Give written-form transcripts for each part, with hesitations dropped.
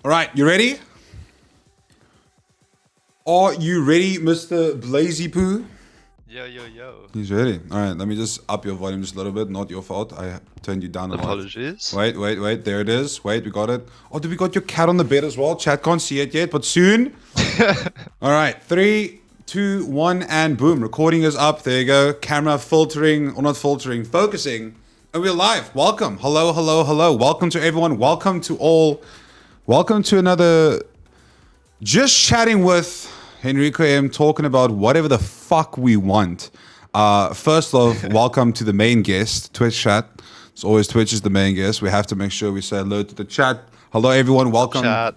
All right, you ready? Are you ready, Mr. Blazy Poo? Yo. He's ready. All right, let me just up your volume just a little bit. Not your fault. I turned you down a lot. Apologies. Wait. There it is. Wait, we got it. Oh, we got your cat on the bed as well? Chat can't see it yet, but soon. All right, 3, 2, 1, and boom. Recording is up. There you go. Camera filtering, or not filtering, focusing. And we're live. Welcome. Hello. Welcome to everyone. Welcome to all. Welcome to another Just Chatting with HenricoM, talking about whatever the fuck we want. First off, welcome to the main guest, Twitch chat. It's always Twitch is the main guest. We have to make sure we say hello to the chat. Hello, everyone. Welcome. Chat.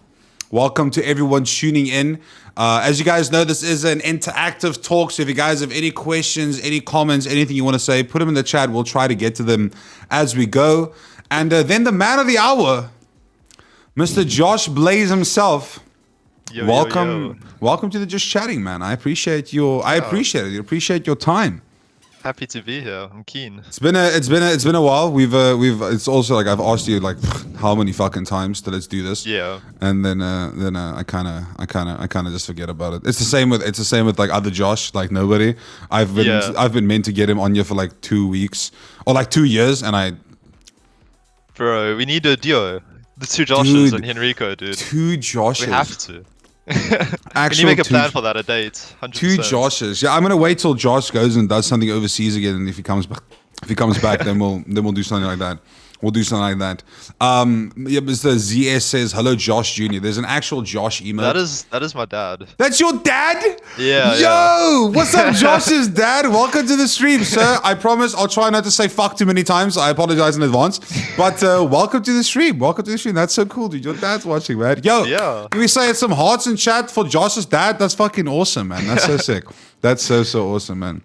Welcome to everyone tuning in. As you guys know, this is an interactive talk. So if you guys have any questions, any comments, anything you want to say, put them in the chat. We'll try to get to them as we go. And then the man of the hour, Mr. Josh Blaze himself. Yo. Welcome to the Just Chatting, man. I appreciate I appreciate it. I appreciate your time. Happy to be here. I'm keen. It's been a while. It's also like I've asked you like how many fucking times to let's do this. Yeah. And then I kind of just forget about it. It's the same with like other Josh, like nobody. I've been meant to get him on here for like 2 weeks or like 2 years, and Bro, we need a duo. The two Joshes and Henrico, dude. Two Joshes. We have to. Actually, can you make a plan for that, a date? 100%. Two Joshes. Yeah, I'm gonna wait till Josh goes and does something overseas again, and if he comes back, then we'll do something like that. We'll do something like that. Mr. ZS says, "Hello, Josh Jr." There's an actual Josh emote. That is my dad. That's your dad? Yeah. Yo, what's up, Josh's dad? Welcome to the stream, sir. I promise I'll try not to say fuck too many times. I apologize in advance. But welcome to the stream. Welcome to the stream. That's so cool, dude. Your dad's watching, man. Yo, yeah. Can we say some hearts in chat for Josh's dad? That's fucking awesome, man. That's so sick. That's so awesome, man.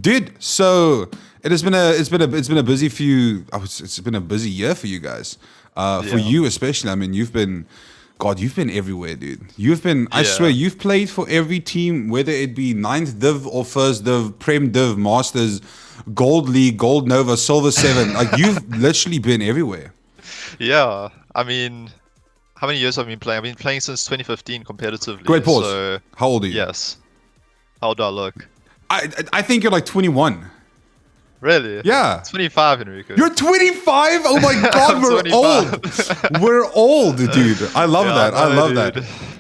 Dude, so it's been a busy it's been a busy year for you guys. For you especially. I mean, you've been everywhere, dude. I swear, you've played for every team, whether it be 9th Div or 1st Div, Prem Div, Masters, Gold League, Gold Nova, Silver 7. Like, you've literally been everywhere. Yeah. I mean, how many years have I been playing? I've been playing since 2015 competitively. Great pause. So, how old are you? Yes. How old do I look? I think you're like 21. Really? Yeah. 25, Enrico. You're 25? Oh my god, we're old. We're old, dude. I love that.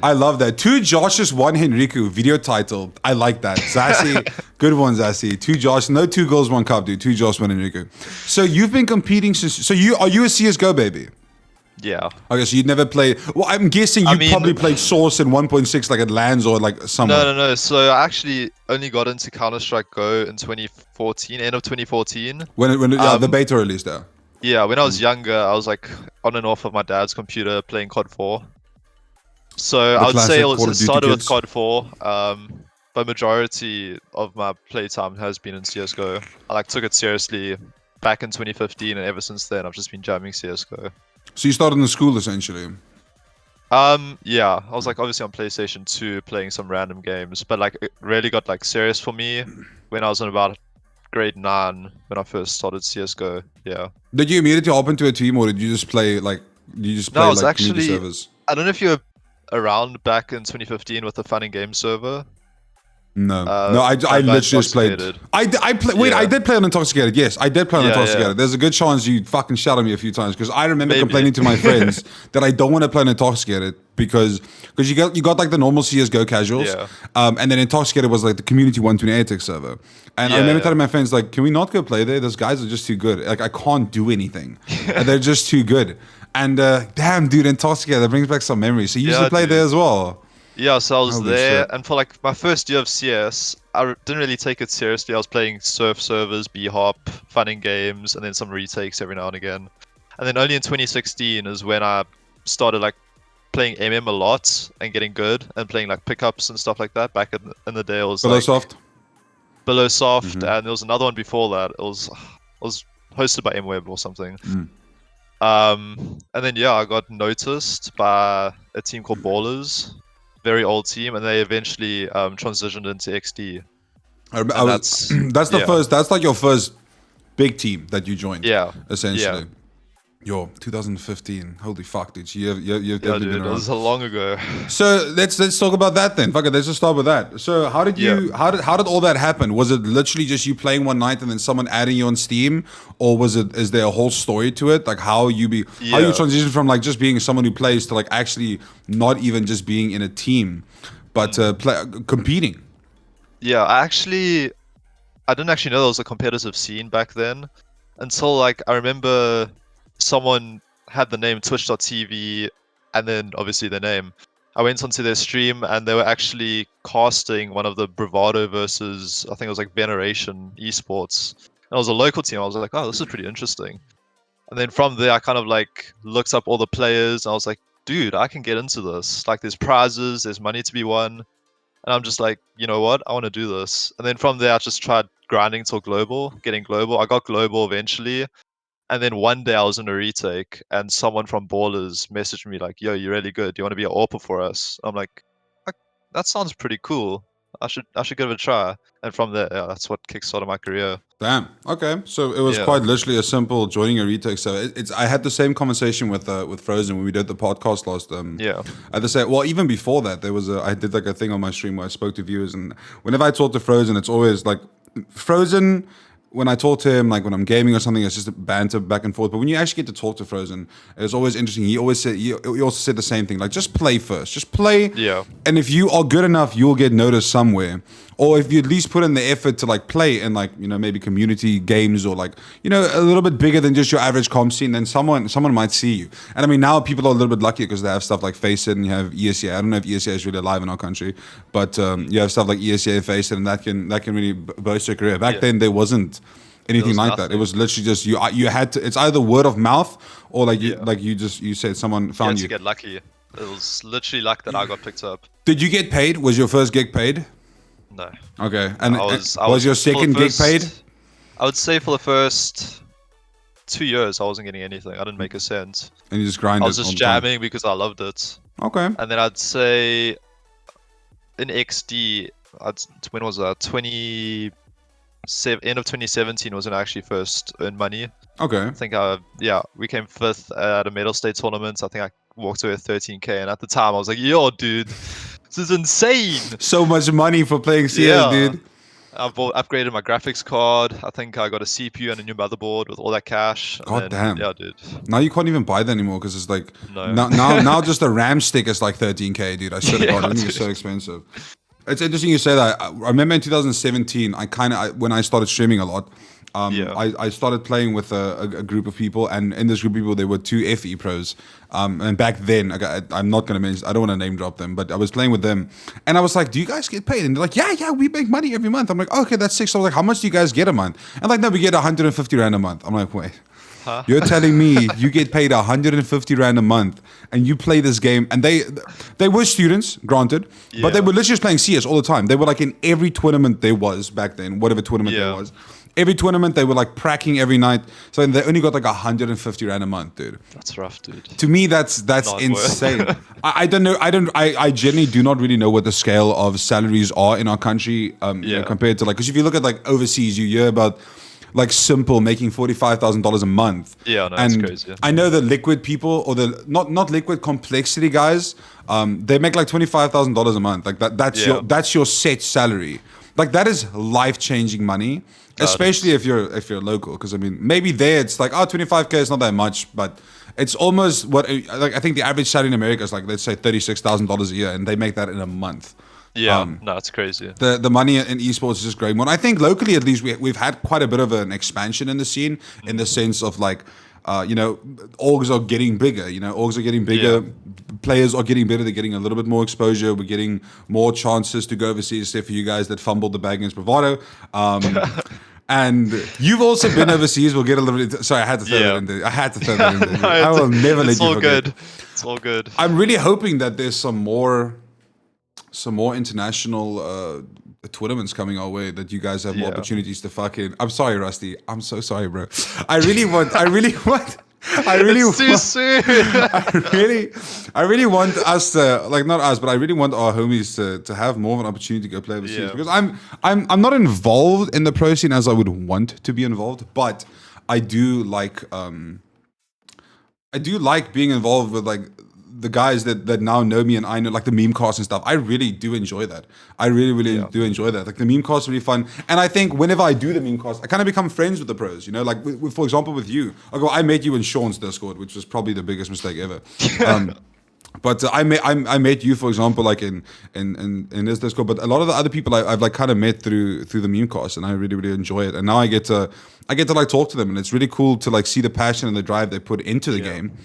I love that. 2 Joshes, 1 Henrico. Video title. I like that. Zassy. Good one, Zassy. 2 Josh. No 2 girls, 1 cup, dude. 2 Josh, 1 Henrico. So you've been competing since. So are you a CSGO baby? Yeah. Okay, so you'd never played. Well, I'm guessing you probably played Source in 1.6, like at LANs or like somewhere. No. So I actually only got into Counter-Strike Go in 2014, end of 2014. When the beta released there. Yeah, when I was younger, I was like on and off of my dad's computer playing COD 4. So I would say it started with COD 4. But majority of my playtime has been in CSGO. I like took it seriously back in 2015, and ever since then, I've just been jamming CSGO. So you started in school essentially. Yeah, I was like obviously on PlayStation 2 playing some random games, but like it really got like serious for me when I was in about grade 9 when I first started CSGO. Yeah. Did you immediately hop into a team, or did you just play like community servers? I don't know if you were around back in 2015 with the Fun and Games server. No, I literally just played. I did play on Intoxicated. Yes, I did play on Intoxicated. Yeah. There's a good chance you fucking shot at me a few times because I remember complaining to my friends that I don't want to play on Intoxicated because you got like the normal CS:GO casuals, and then Intoxicated was like the community 128 server. And I remember telling my friends like, can we not go play there? Those guys are just too good. Like I can't do anything. And they're just too good. And damn, dude, Intoxicated, that brings back some memories. So you used to play there as well. Yeah, so I was there, and for like my first year of CS, I didn't really take it seriously. I was playing surf servers, B-Hop, Fun and Games, and then some retakes every now and again. And then only in 2016 is when I started like playing MM a lot and getting good, and playing like pickups and stuff like that. Back in the day, it was Below Soft, and there was another one before that. It was hosted by MWeb or something. And then I got noticed by a team called Ballers. Very old team, and they eventually transitioned into XD. That's the first. That's like your first big team that you joined. Yeah, essentially. Yo, 2015. Holy fuck, dude. You've Yeah, definitely dude, been that around. was so long ago. So let's talk about that then. Fuck it, let's just start with that. So how did Yeah. how did all that happen? Was it literally just you playing one night and then someone adding you on Steam, or is there a whole story to it? Like how you Yeah. transition from like just being someone who plays to like actually not even just being in a team, but competing. Yeah, I didn't actually know there was a competitive scene back then until like I remember someone had the name twitch.tv and then obviously their name. I went onto their stream and they were actually casting one of the Bravado versus I think it was like Veneration esports. And it was a local team. I was like, oh, this is pretty interesting. And then from there I kind of like looked up all the players and I was like, dude, I can get into this. Like there's prizes, there's money to be won. And I'm just like, you know what? I want to do this. And then from there, I just tried grinding till global, getting global. I got global eventually. And then one day I was in a retake and someone from Ballers messaged me like, yo, you're really good. Do you want to be an AWPer for us? I'm like, that sounds pretty cool. I should give it a try. And from there, yeah, that's what kickstarted my career. Damn. Okay. So it was Yeah. quite literally a simple joining a retake. So it's I had the same conversation with Frozen when we did the podcast last. Yeah. I had to say, well, even before that, I did like a thing on my stream where I spoke to viewers, and whenever I talk to Frozen, it's always like Frozen. When I talk to him, like when I'm gaming or something, it's just a banter back and forth. But when you actually get to talk to Frozen, it's always interesting. He also said the same thing, like just play first, just play. Yeah. And if you are good enough, you'll get noticed somewhere. Or if you at least put in the effort to like play in like, you know, maybe community games or like, you know, a little bit bigger than just your average comp scene, then someone might see you. And I mean, now people are a little bit lucky because they have stuff like Face It and you have ESEA. I don't know if ESEA is really alive in our country, but you have stuff like ESEA, Face It, and that can really boost your career. Back then, there wasn't anything like that. It was literally just you had to. It's either word of mouth or like you said someone found you. To get lucky. It was literally luck that I got picked up. Did you get paid? Was your first gig paid? No. Okay. And I was your second gig paid? I would say for the first 2 years, I wasn't getting anything. I didn't make a cent. And you just grinded. I was just jamming because I loved it. Okay. And then I'd say in XD, when was that? End of 2017 was when I actually first earned money. Okay. I think we came 5th at a medal state tournament. I think I walked away with 13k, and at the time I was like, yo, dude, this is insane. So much money for playing CS, dude. I upgraded my graphics card. I think I got a CPU and a new motherboard with all that cash. God damn. Yeah, dude. Now you can't even buy that anymore because it's like now just the RAM stick is like 13k, dude. I should have got it. It's so expensive. It's interesting you say that. I remember in 2017, when I started streaming a lot, I started playing with a group of people, and in this group of people, there were 2 FE pros. And back then, I'm not going to mention, I don't want to name drop them, but I was playing with them, and I was like, "Do you guys get paid?" And they're like, "Yeah, we make money every month." I'm like, "Okay, that's sick." So I was like, "How much do you guys get a month?" And like, "No, we get 150 rand a month." I'm like, "Wait." Huh? You're telling me you get paid 150 rand a month and you play this game, and they were students, granted, but they were literally just playing CS all the time. They were like in every tournament there was back then, whatever tournament there was. Every tournament they were like pracking every night. So they only got like 150 rand a month, dude. That's rough, dude. To me, that's insane. I don't know. I genuinely do not really know what the scale of salaries are in our country, you know, compared to like, because if you look at like overseas, you hear about like Simple making $45,000 a month. Yeah, no, that's crazy. I know the liquid people, or the not liquid complexity guys, they make like $25,000 a month. Like that's your set salary. Like that is life-changing money, especially if you're local. Because I mean, maybe there it's like, oh, 25k is not that much, but it's almost what, like I think the average salary in America is like, let's say $36,000 a year, and they make that in a month. Yeah, no, it's crazy. The money in esports is just great. Well, I think locally, at least, we've had quite a bit of an expansion in the scene, in the sense of like, you know, orgs are getting bigger. You know, orgs are getting bigger. Yeah. Players are getting better. They're getting a little bit more exposure. We're getting more chances to go overseas, except for you guys that fumbled the bag against Bravado. And you've also been overseas. We'll get a little bit. Sorry, I had to throw that in there. I had to throw that in there. No, I will never let you forget. It's all good. I'm really hoping that there's some more international tournaments coming our way, that you guys have more opportunities to fucking. I'm sorry, Rusty. I'm so sorry, bro. I really want. It's too soon. I really want us to, like, not us, but I really want our homies to have more of an opportunity to go play overseas, because I'm not involved in the pro scene as I would want to be involved, but I do like I do like being involved with like the guys that now know me and I know like the meme cast and stuff. I really do enjoy that. I really do enjoy that. Like the meme cast is really fun. And I think whenever I do the meme cast, I kind of become friends with the pros. You know, like for example with you. Okay, I met you in Sean's Discord, which was probably the biggest mistake ever. But I met you, for example, like in this Discord. But a lot of the other people I've like kind of met through the meme cast, and I really enjoy it. And now I get to like talk to them, and it's really cool to like see the passion and the drive they put into the game.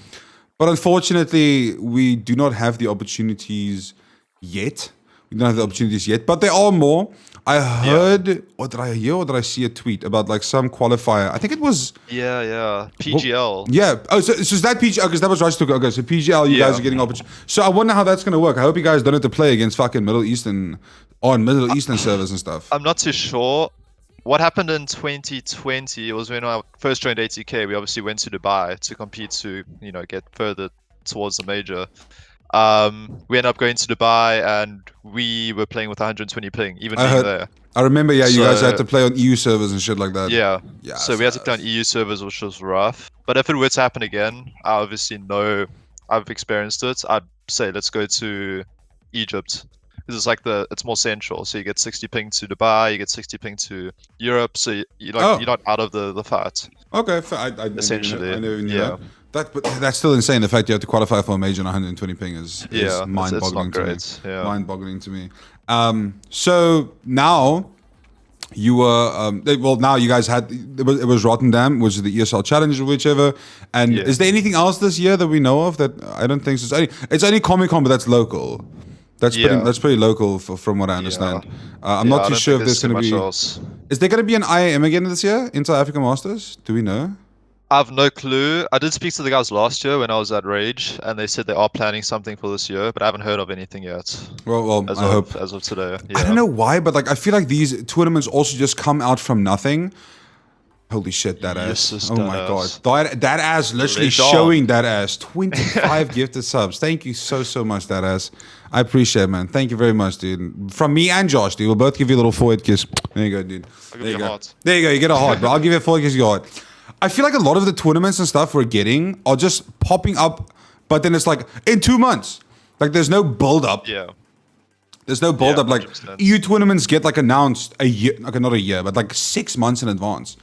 But unfortunately, we do not have the opportunities yet. We don't have the opportunities yet, but there are more. I heard, or did I hear, or did I see a tweet about like some qualifier? I think it was. PGL. Yeah. Oh, so is that PGL? Because that was right. Okay, so PGL, you guys are getting opportunities. So I wonder how that's going to work. I hope you guys don't have to play against fucking Middle Eastern servers and stuff. I'm not too sure. What happened in 2020 was when I first joined ATK. We obviously went to Dubai to compete to, get further towards the major. We ended up going to Dubai and we were playing with 120 ping, even being there. I remember, you guys had to play on EU servers and shit like that. Yeah. So we had to play on EU servers, which was rough. But if it were to happen again, I obviously know I've experienced it. I'd say let's go to Egypt. Because it's like it's more central. So you get 60 ping to Dubai, you get 60 ping to Europe. So you're not out of the fight. Okay, essentially. I never knew that. But that's still insane. The fact you have to qualify for a major on 120 ping is mind-boggling to me. Yeah. Mind-boggling to me. So now you were now you guys had it was Rotterdam, which is the ESL Challenge or whichever. And is there anything else this year that we know of? That I don't think so. It's only Comic-Con, but that's local. That's pretty local from what I understand. I'm not too sure if there's going to be. Is there going to be an IAM again this year? Inter Africa Masters? Do we know? I have no clue. I did speak to the guys last year when I was at Rage, and they said they are planning something for this year, but I haven't heard of anything yet. Well, I hope as of today. Yeah. I don't know why, but like I feel like these tournaments also just come out from nothing. Holy shit, that ass. Oh my god. That ass, literally showing that ass. 25 gifted subs. Thank you so much, that ass. I appreciate it, man. Thank you very much, dude. From me and Josh, dude. We'll both give you a little forehead kiss. There you go, dude. There you go. There you go. You get a heart, bro. I'll give you a forehead kiss, you heart. I feel like a lot of the tournaments and stuff we're getting are just popping up, but then it's like, in 2 months. Like, there's no build-up. Yeah. There's no build-up. Like, EU tournaments get, like, announced a year, like, not a year, but, like, 6 months in advance.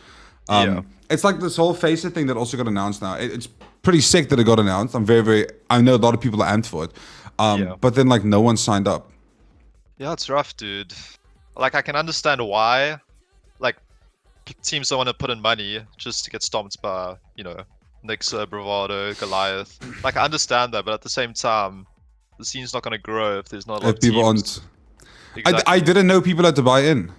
It's like this whole FACEIT thing that also got announced now. It's pretty sick that it got announced. I know a lot of people are amped for it. But then like no one signed up. Yeah, it's rough, dude. Like I can understand why, like teams don't want to put in money just to get stomped by, Nixer, Bravado, Goliath. Like I understand that, but at the same time, the scene's not going to grow if there's not a lot of people teams. Exactly. I didn't know people had to buy in.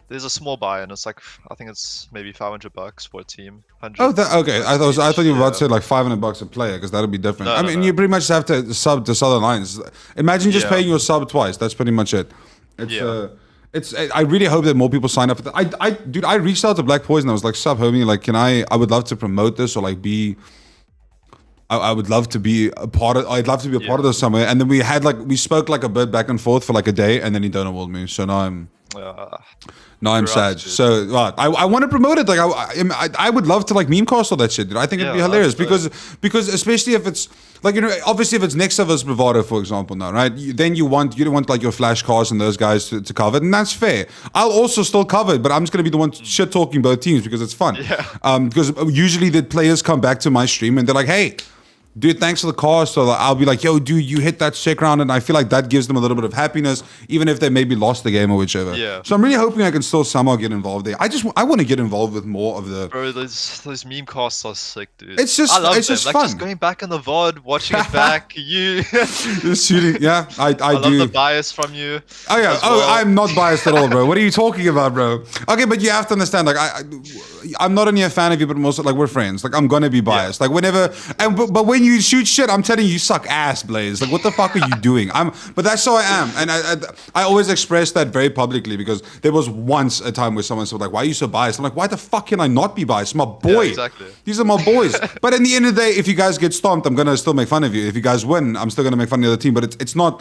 There's a small buy-in. It's like I think it's maybe $500 for a team. Okay. I thought you were about to say like $500 a player because that'll be different. No, you pretty much have to sub to Southern Lines. Imagine just paying your sub twice. That's pretty much it. I really hope that more people sign up for that. Dude, I reached out to Black Poison. I was like, "Sup, homie? Like, I would love to promote this or like be. I would love to be a part of. I'd love to be a part of this somewhere." And then we spoke like a bit back and forth for like a day, and then he don't want me. So now I'm sad. So I want to promote it. Like I would love to like memecast all that shit, dude. I think it'd be hilarious because especially if it's like obviously if it's next to us Bravado, for example, now, right? Then you don't want like your Flash cars and those guys to cover it, and that's fair. I'll also still cover it, but I'm just gonna be the one shit talking both teams because it's fun. Because usually the players come back to my stream and they're like, "Hey, dude, thanks for the car." So I'll be like, "Yo, dude, you hit that sick round," and I feel like that gives them a little bit of happiness, even if they maybe lost the game or whichever. Yeah. So I'm really hoping I can still somehow get involved there. I want to get involved with more of the. Bro, those meme casts are sick, dude. It's just like, fun. Just going back in the VOD, watching it back. Just shooting. Yeah, I do. love the bias from you. Oh yeah. Well. I'm not biased at all, bro. What are you talking about, bro? Okay, but you have to understand. Like I'm not only a fan of you, but I'm also like we're friends. Like I'm gonna be biased. Like whenever but when you shoot shit, I'm telling you suck ass, Blaze. Like what the fuck are you doing? But that's how I am, and I always express that very publicly because there was once a time where someone said like, "Why are you so biased?" I'm like, "Why the fuck can I not be biased? My boy. Yeah, exactly. These are my boys." But in the end of the day, if you guys get stomped, I'm gonna still make fun of you. If you guys win, I'm still gonna make fun of the other team. But it's no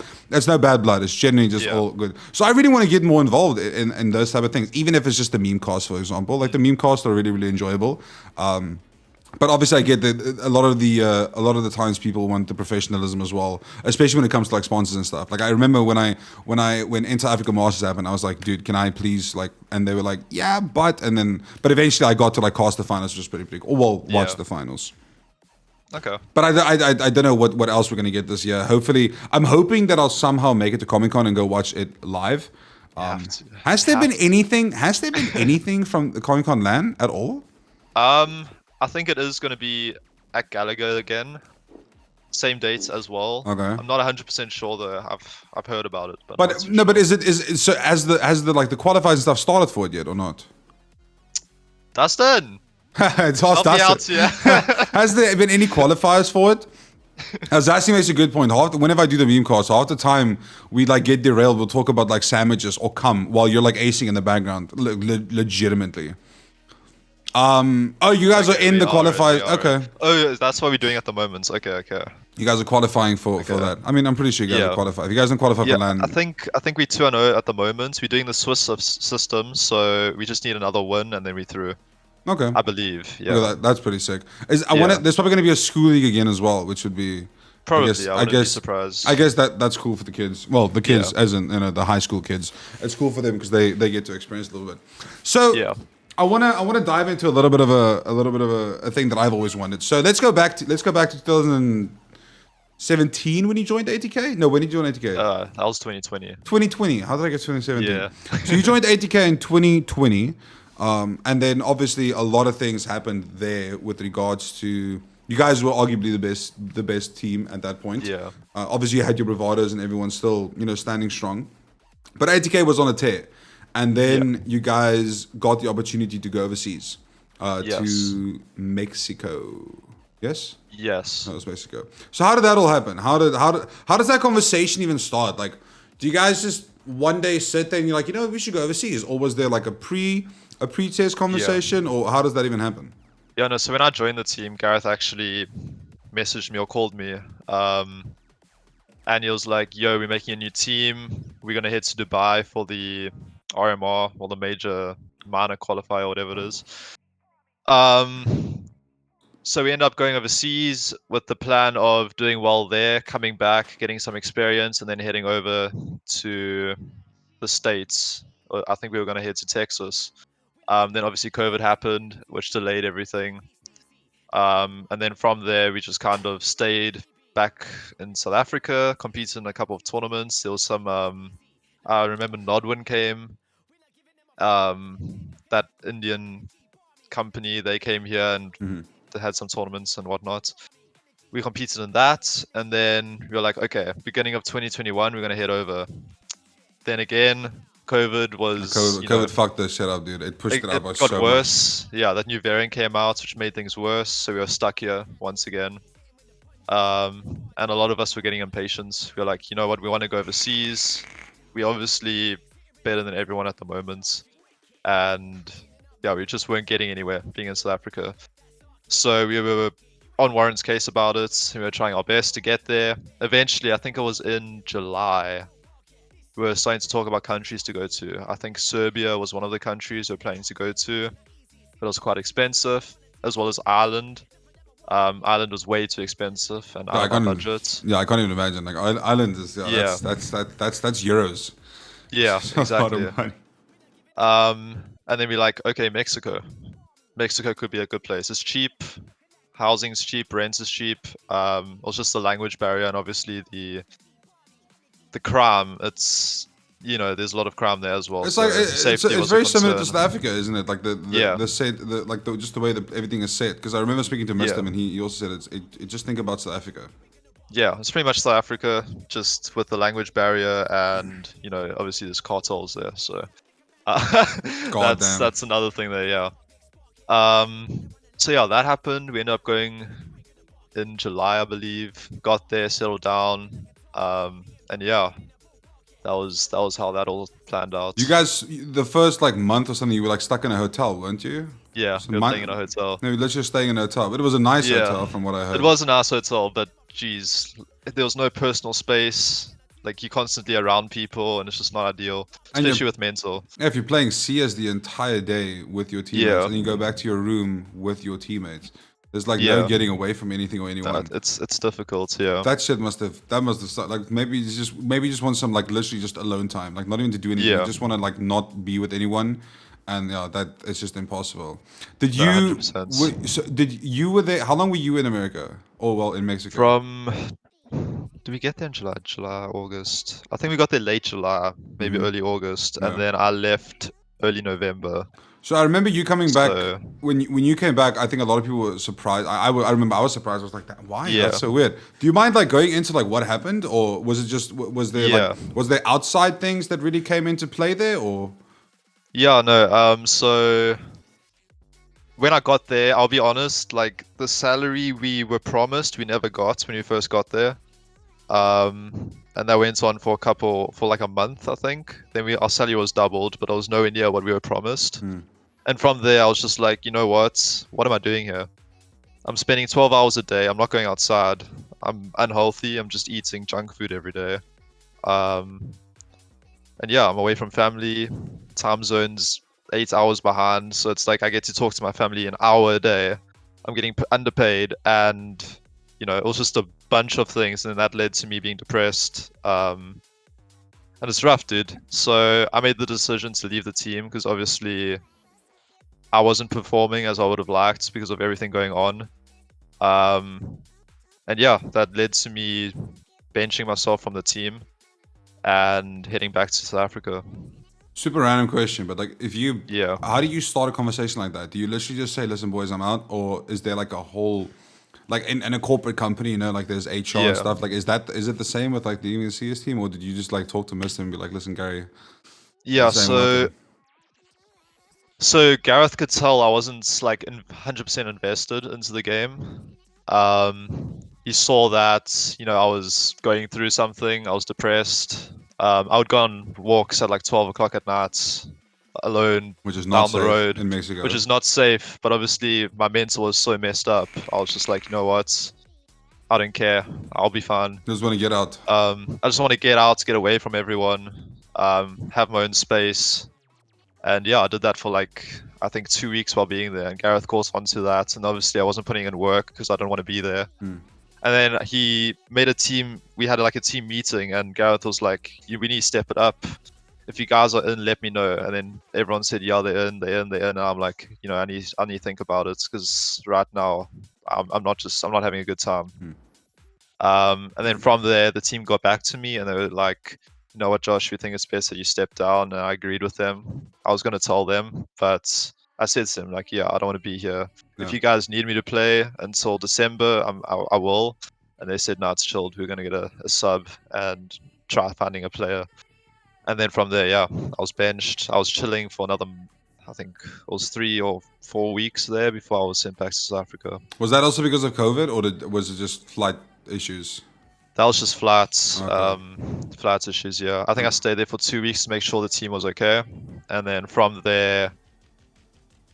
bad blood. It's genuinely just all good. So I really want to get more involved in those type of things, even if it's just a meme cast, for example. Like the meme casts are really enjoyable. But obviously, I get that a lot of the times people want the professionalism as well, especially when it comes to like sponsors and stuff. Like I remember when Enter Africa Masters happened, I was like, dude, can I please like? And they were like, yeah, but but eventually I got to like cast the finals, which was pretty big. Or well, watch the finals. Okay. But I don't know what else we're gonna get this year. Hopefully, I'm hoping that I'll somehow make it to Comic Con and go watch it live. Has there been anything? Has there been anything from the Comic Con land at all? I think it is going to be at Gallagher again. Same dates as well. Okay. I'm not 100% sure though. I've heard about it, but But no, but is it so has the like the qualifiers and stuff started for it yet or not? Dustin, It's help me out here. Has there been any qualifiers for it? As Zassi makes a good point. Whenever I do the meme cast, half the time we like get derailed. We'll talk about like sandwiches or cum while you're like acing in the background, legitimately. Oh, you guys are in the qualifiers. Okay. Oh, that's what we're doing at the moment. Okay. You guys are qualifying for that. I mean, I'm pretty sure you guys are qualified. If you guys don't qualify for LAN, I think we're 2-0 at the moment. We're doing the Swiss system, so we just need another win and then we're through. Okay. I believe. Yeah. Look at that. That's pretty sick. There's probably going to be a school league again as well, which would be probably. I wouldn't be surprised. I guess that's cool for the kids. Well, the kids, as in the high school kids. It's cool for them because they get to experience a little bit. So yeah. I wanna dive into a little bit of a thing that I've always wanted. So let's go back to 2017 when you joined ATK. No, when did you join ATK? That was 2020. 2020. How did I get 2017? Yeah. So you joined ATK in 2020, and then obviously a lot of things happened there with regards to. You guys were arguably the best team at that point. Yeah. Obviously you had your bravados and everyone's still standing strong, but ATK was on a tear. And then you guys got the opportunity to go overseas to Mexico. Yes? Yes. That was Mexico. So how did that all happen? How does that conversation even start? Like, do you guys just one day sit there and you're like, we should go overseas? Or was there like a pre-test conversation? Or how does that even happen? Yeah, no, so when I joined the team, Gareth actually messaged me or called me. And he was like, yo, we're making a new team. We're going to head to Dubai for the RMR, or the major minor qualifier, or whatever it is. So we end up going overseas with the plan of doing well there, coming back, getting some experience, and then heading over to the States. I think we were going to head to Texas. Then obviously COVID happened, which delayed everything. And then from there, we just kind of stayed back in South Africa, competed in a couple of tournaments. There was some, I remember Nodwin came, that Indian company, they came here and they had some tournaments and whatnot. We competed in that, and then we were like, okay, beginning of 2021, we're going to head over. Then again, COVID was... COVID fucked this shit up, dude. It pushed it up so much. It got worse. Yeah, that new variant came out, which made things worse, so we were stuck here once again. And a lot of us were getting impatient. We were like, you know what, we want to go overseas. We're obviously better than everyone at the moment. And yeah, we just weren't getting anywhere being in South Africa. So we were on Warren's case about it. We were trying our best to get there. Eventually, I think it was in July, we were starting to talk about countries to go to. I think Serbia was one of the countries we were planning to go to. But it was quite expensive, as well as Ireland. Ireland was way too expensive and out of our budget. Yeah, I can't even imagine. Like Ireland is that's euros. Yeah, exactly. And then we're like, okay, Mexico. Mexico could be a good place. It's cheap, housing's cheap, rent is cheap. It was just the language barrier and obviously the crime. It's there's a lot of crime there as well. It's like it's very similar to South Africa, isn't it? Like just the way that everything is set. Because I remember speaking to Muslim and he also said just think about South Africa. Yeah, it's pretty much South Africa, just with the language barrier and obviously there's cartels there. So that's another thing there. Yeah. So yeah, that happened. We ended up going in July, I believe. Got there, settled down, and yeah. That was how that all planned out. You guys, the first month or something, you were stuck in a hotel, weren't you? Yeah, we were staying in a hotel. No, let's just staying in a hotel. But it was a nice hotel from what I heard. It was a nice hotel, but geez, there was no personal space. Like, you're constantly around people, and it's just not ideal, especially with mental. Yeah, if you're playing CS the entire day with your teammates, and you go back to your room with your teammates, There's like no Yeah. getting away from anything or anyone. It's difficult, yeah. That shit must have like maybe you just want some like literally just alone time, like not even to do anything. You Yeah. just want to like not be with anyone, and yeah, that it's just impossible. Did No, you 100%. so did you were there? How long were you in America? Oh well, in Mexico. From did we get there in July, August? I think we got there late July, maybe early August, and Yeah. then I left early November. So I remember you coming back So when you came back. I think a lot of people were surprised. I remember I was surprised. I was like, why? yeah, That's so weird. Do you mind like going into like what happened, or was it just was there like yeah, was there outside things that really came into play there, or? yeah. No, so when I got there, I'll be honest, like the salary we were promised, we never got when we first got there. And that went on for like a month, I think. Then our salary was doubled, but I was nowhere near what we were promised. And from there, I was just like, you know what? What am I doing here? I'm spending 12 hours a day. I'm not going outside. I'm unhealthy. I'm just eating junk food every day. And yeah, I'm away from family. Time zones 8 hours behind, so it's like I get to talk to my family an hour a day. I'm getting underpaid, and it was just a bunch of things, and that led to me being depressed. And it's rough, dude. So I made the decision to leave the team because obviously I wasn't performing as I would have liked because of everything going on. And yeah, that led to me benching myself from the team and heading back to South Africa. Super random question, but like Yeah. how do you start a conversation like that? Do you literally just say, "Listen, boys, I'm out," or is there like a whole, like in a corporate company, like there's HR and Yeah. stuff. Like, is it the same with like the CS team, or did you just like talk to Mr. and be like, "Listen, Gary, Yeah, this ain't working." so Gareth could tell I wasn't like 100% invested into the game. He saw that, I was going through something, I was depressed. I would go on walks at like 12 o'clock at night, alone, Which is not down the safe road, in Mexico. which is not safe, but obviously my mental was so messed up. I was just like, you know what? I don't care. I'll be fine. Just want to get out. I just want to get out, get away from everyone, have my own space. And yeah, I did that for like, I think 2 weeks while being there. And Gareth caught onto that. And obviously I wasn't putting in work because I don't want to be there. And then he made a team. We had like a team meeting, and Gareth was like, we need to step it up. If you guys are in, let me know. And then everyone said, yeah, they're in. And I'm like, I need to think about it because right now I'm not having a good time. And then from there, the team got back to me, and they were like, you know what, Josh, we think it's best that you step down. And I agreed with them. I was going to tell them, but I said to them, like, yeah, I don't want to be here. Yeah. If you guys need me to play until December, I will. And they said, no, it's chilled. We're going to get a sub and try finding a player. And then from there, yeah, I was benched. I was chilling for another, I think it was 3 or 4 weeks there before I was sent back to South Africa. Was that also because of COVID, or was it just flight issues? That was just flats, Okay. flats issues, yeah. I think I stayed there for 2 weeks to make sure the team was okay. And then from there,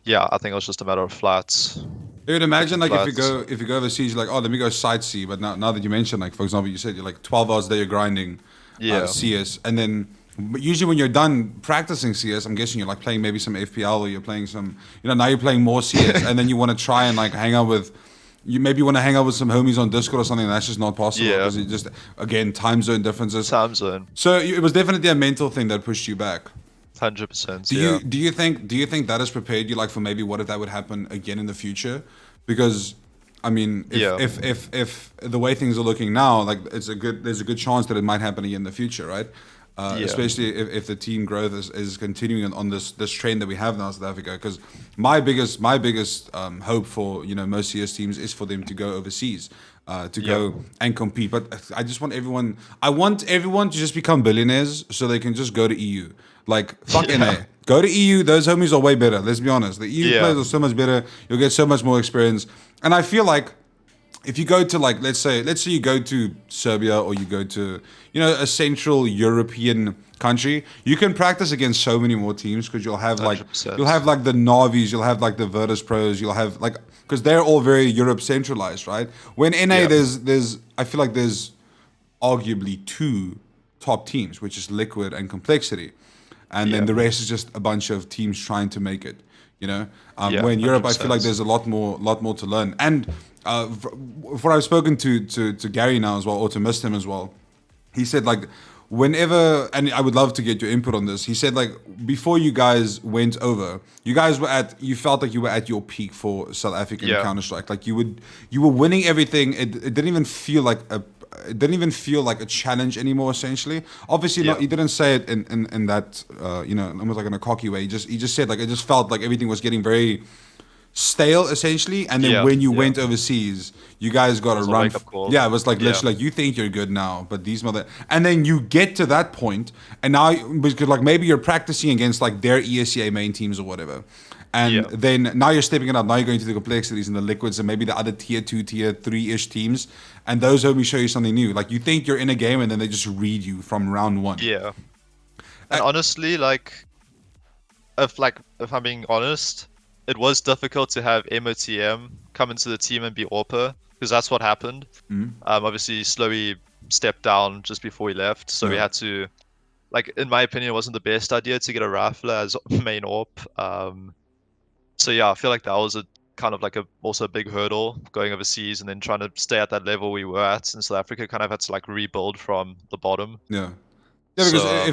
yeah, I think it was just a matter of flats. You would imagine like Flats. if you go overseas, you're like, oh, let me go sightsee. But now that you mention, like for example, you said you're like 12 hours a day you're grinding CS, and then usually when you're done practicing CS, I'm guessing you're like playing maybe some FPL, or you're playing some, now you're playing more CS, and then you want to try and like hang out with. You maybe want to hang out with some homies on Discord or something. That's just not possible because it just, again, time zone differences. Time zone. So it was definitely a mental thing that pushed you back. 100%. Do you think that has prepared you like for maybe what if that would happen again in the future? Because I mean, if the way things are looking now, like there's a good chance that it might happen again in the future, right? Especially if the team growth is continuing on this trend that we have now in South Africa. Because my biggest hope for most CS teams is for them to go overseas, to go and compete. But I just want everyone. I want everyone to just become billionaires so they can just go to EU. Like fuck NA. Go to EU. Those homies are way better. Let's be honest. The EU players are so much better. You'll get so much more experience. And I feel like if you go to like let's say you go to Serbia, or you go to a Central European country, you can practice against so many more teams because you'll have like 100%. the Navis, you'll have like the Virtus Pros, you'll have like, because they're all very Europe centralized, right? When NA there's I feel like there's arguably 2 top teams, which is Liquid and Complexity, and then the rest is just a bunch of teams trying to make it. You know, Yeah, where in Europe, I feel like 100%. there's a lot more to learn. And for I've spoken to Gary now as well, or to Missed him as well. He said like whenever, and I would love to get your input on this. He said like before you guys went over, you felt like you were at your peak for South African Yeah. Counter-Strike. Like you were winning everything. It didn't even feel like a challenge anymore. Essentially, obviously not. Yeah. He didn't say it in that almost like in a cocky way. He just said like it just felt like everything was getting very stale essentially, and then Yeah, when you yeah. went overseas, you guys got to was a run. wake-up call. Yeah, it was like Yeah. literally like you think you're good now, but these and then you get to that point, and now because like maybe you're practicing against like their ESEA main teams or whatever, and Yeah. then now you're stepping it up. Now you're going to the complexities and the liquids and maybe the other tier 2, tier 3-ish teams, and those only show you something new. Like you think you're in a game, and then they just read you from round 1. Yeah. And honestly, like, if I'm being honest, it was difficult to have MOTM come into the team and be AWPer, because that's what happened. Obviously, Slowy stepped down just before he left, so we Yeah. had to, like, in my opinion, it wasn't the best idea to get a Rifler as main AWP. So yeah, I feel like that was a kind of like also a big hurdle going overseas and then trying to stay at that level we were at in South Africa. Kind of had to like rebuild from the bottom. Yeah. Yeah, because So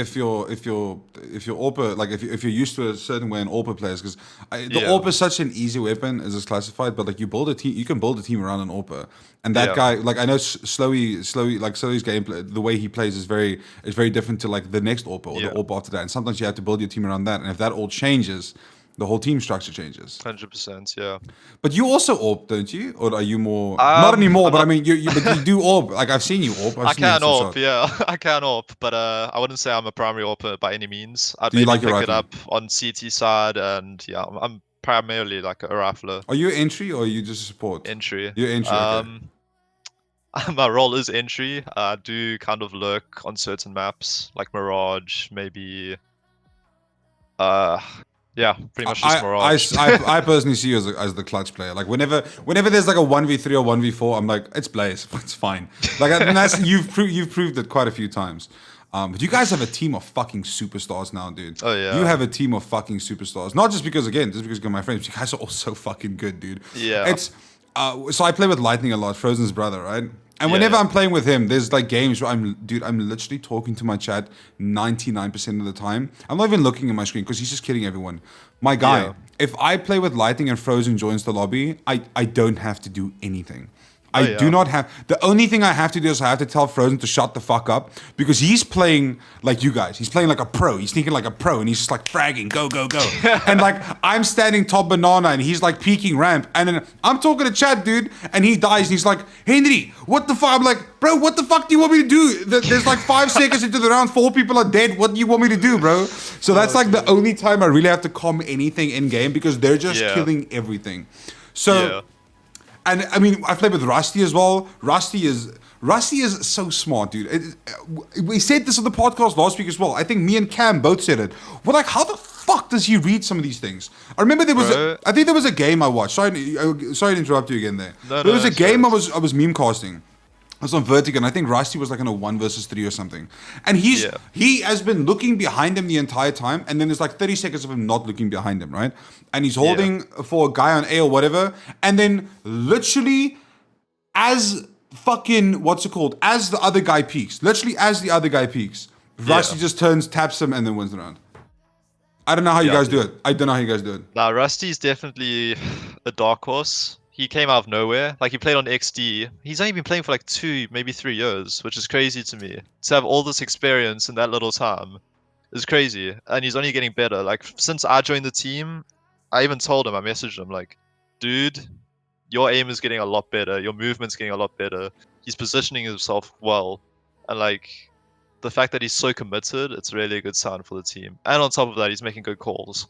if you're AWPer, like if you're used to a certain way in AWPer players, because the Yeah. AWPer is such an easy weapon as it's classified, but like you can build a team around an AWPer, and that Yeah. guy, like I know Slowy's gameplay, the way he plays is very different to like the next AWPer or Yeah. the AWPer after that, and sometimes you have to build your team around that, and if that all changes, the whole team structure changes. 100%, yeah. But you also AWP, don't you? Or are you more not anymore? I'm But I not- mean, but you do AWP. Like I've seen you AWP. I seen you can some AWP, shots. yeah. I can AWP, but I wouldn't say I'm a primary AWPer by any means. I'd Do you mainly like your pick it rifling? up on CT side, and yeah, I'm primarily like a rifler Are you entry or are you just a support? entry. You're entry, okay. My role is entry. I do kind of lurk on certain maps, like Mirage, maybe. Yeah, pretty much just Mirage. I personally see you as the clutch player. Like whenever there's like a 1v3 or 1v4, I'm like, it's Blaze, it's fine. Like and that's you've proved it quite a few times. But you guys have a team of fucking superstars now, dude. Oh, yeah. You have a team of fucking superstars. Not just because you're my friends. You guys are all so fucking good, dude. Yeah. It's so I play with Lightning a lot, Frozen's brother, right? And whenever yeah. I'm playing with him, there's like games where I'm literally talking to my chat 99% of the time. I'm not even looking at my screen because he's just kidding everyone. My guy, Yeah. if I play with Lightning and Frozen joins the lobby, I don't have to do anything. I yeah. do not have. The only thing I have to do is I have to tell Frozen to shut the fuck up because he's playing like you guys. He's playing like a pro. He's thinking like a pro, and he's just like fragging, go, go, go. And like I'm standing top banana, and he's like peeking ramp, and then I'm talking to chat, dude, and he dies, and he's like, Henry, what the fuck? I'm like, bro, what the fuck do you want me to do? There's like 5 seconds into the round, 4 people are dead. What do you want me to do, bro? So that's like the only time I really have to calm anything in game because they're just Yeah. killing everything. So. Yeah. And I mean, I played with Rusty as well. Rusty is so smart, dude. We said this on the podcast last week as well. I think me and Cam both said it. We're like, how the fuck does he read some of these things? I remember I think there was a game I watched. Sorry to interrupt you again there. No, there was a game sorry. I was meme casting. I was on Vertigo, and I think Rusty was like in a 1 versus 3 or something. And he has been looking behind him the entire time, and then there's like 30 seconds of him not looking behind him, right? And he's holding for a guy on A or whatever, and then literally as fucking, as the other guy peaks, Rusty just turns, taps him, and then wins the round. I don't know how you guys do it. I don't know how you guys do it. Nah, Rusty's definitely a dark horse. He came out of nowhere. Like, he played on XD. He's only been playing for like 2, maybe 3 years, which is crazy to me. To have all this experience in that little time is crazy. And he's only getting better. Like, since I joined the team, I even told him, I messaged him, like, dude, your aim is getting a lot better. Your movement's getting a lot better. He's positioning himself well. And, like, the fact that he's so committed, it's really a good sign for the team. And on top of that, he's making good calls.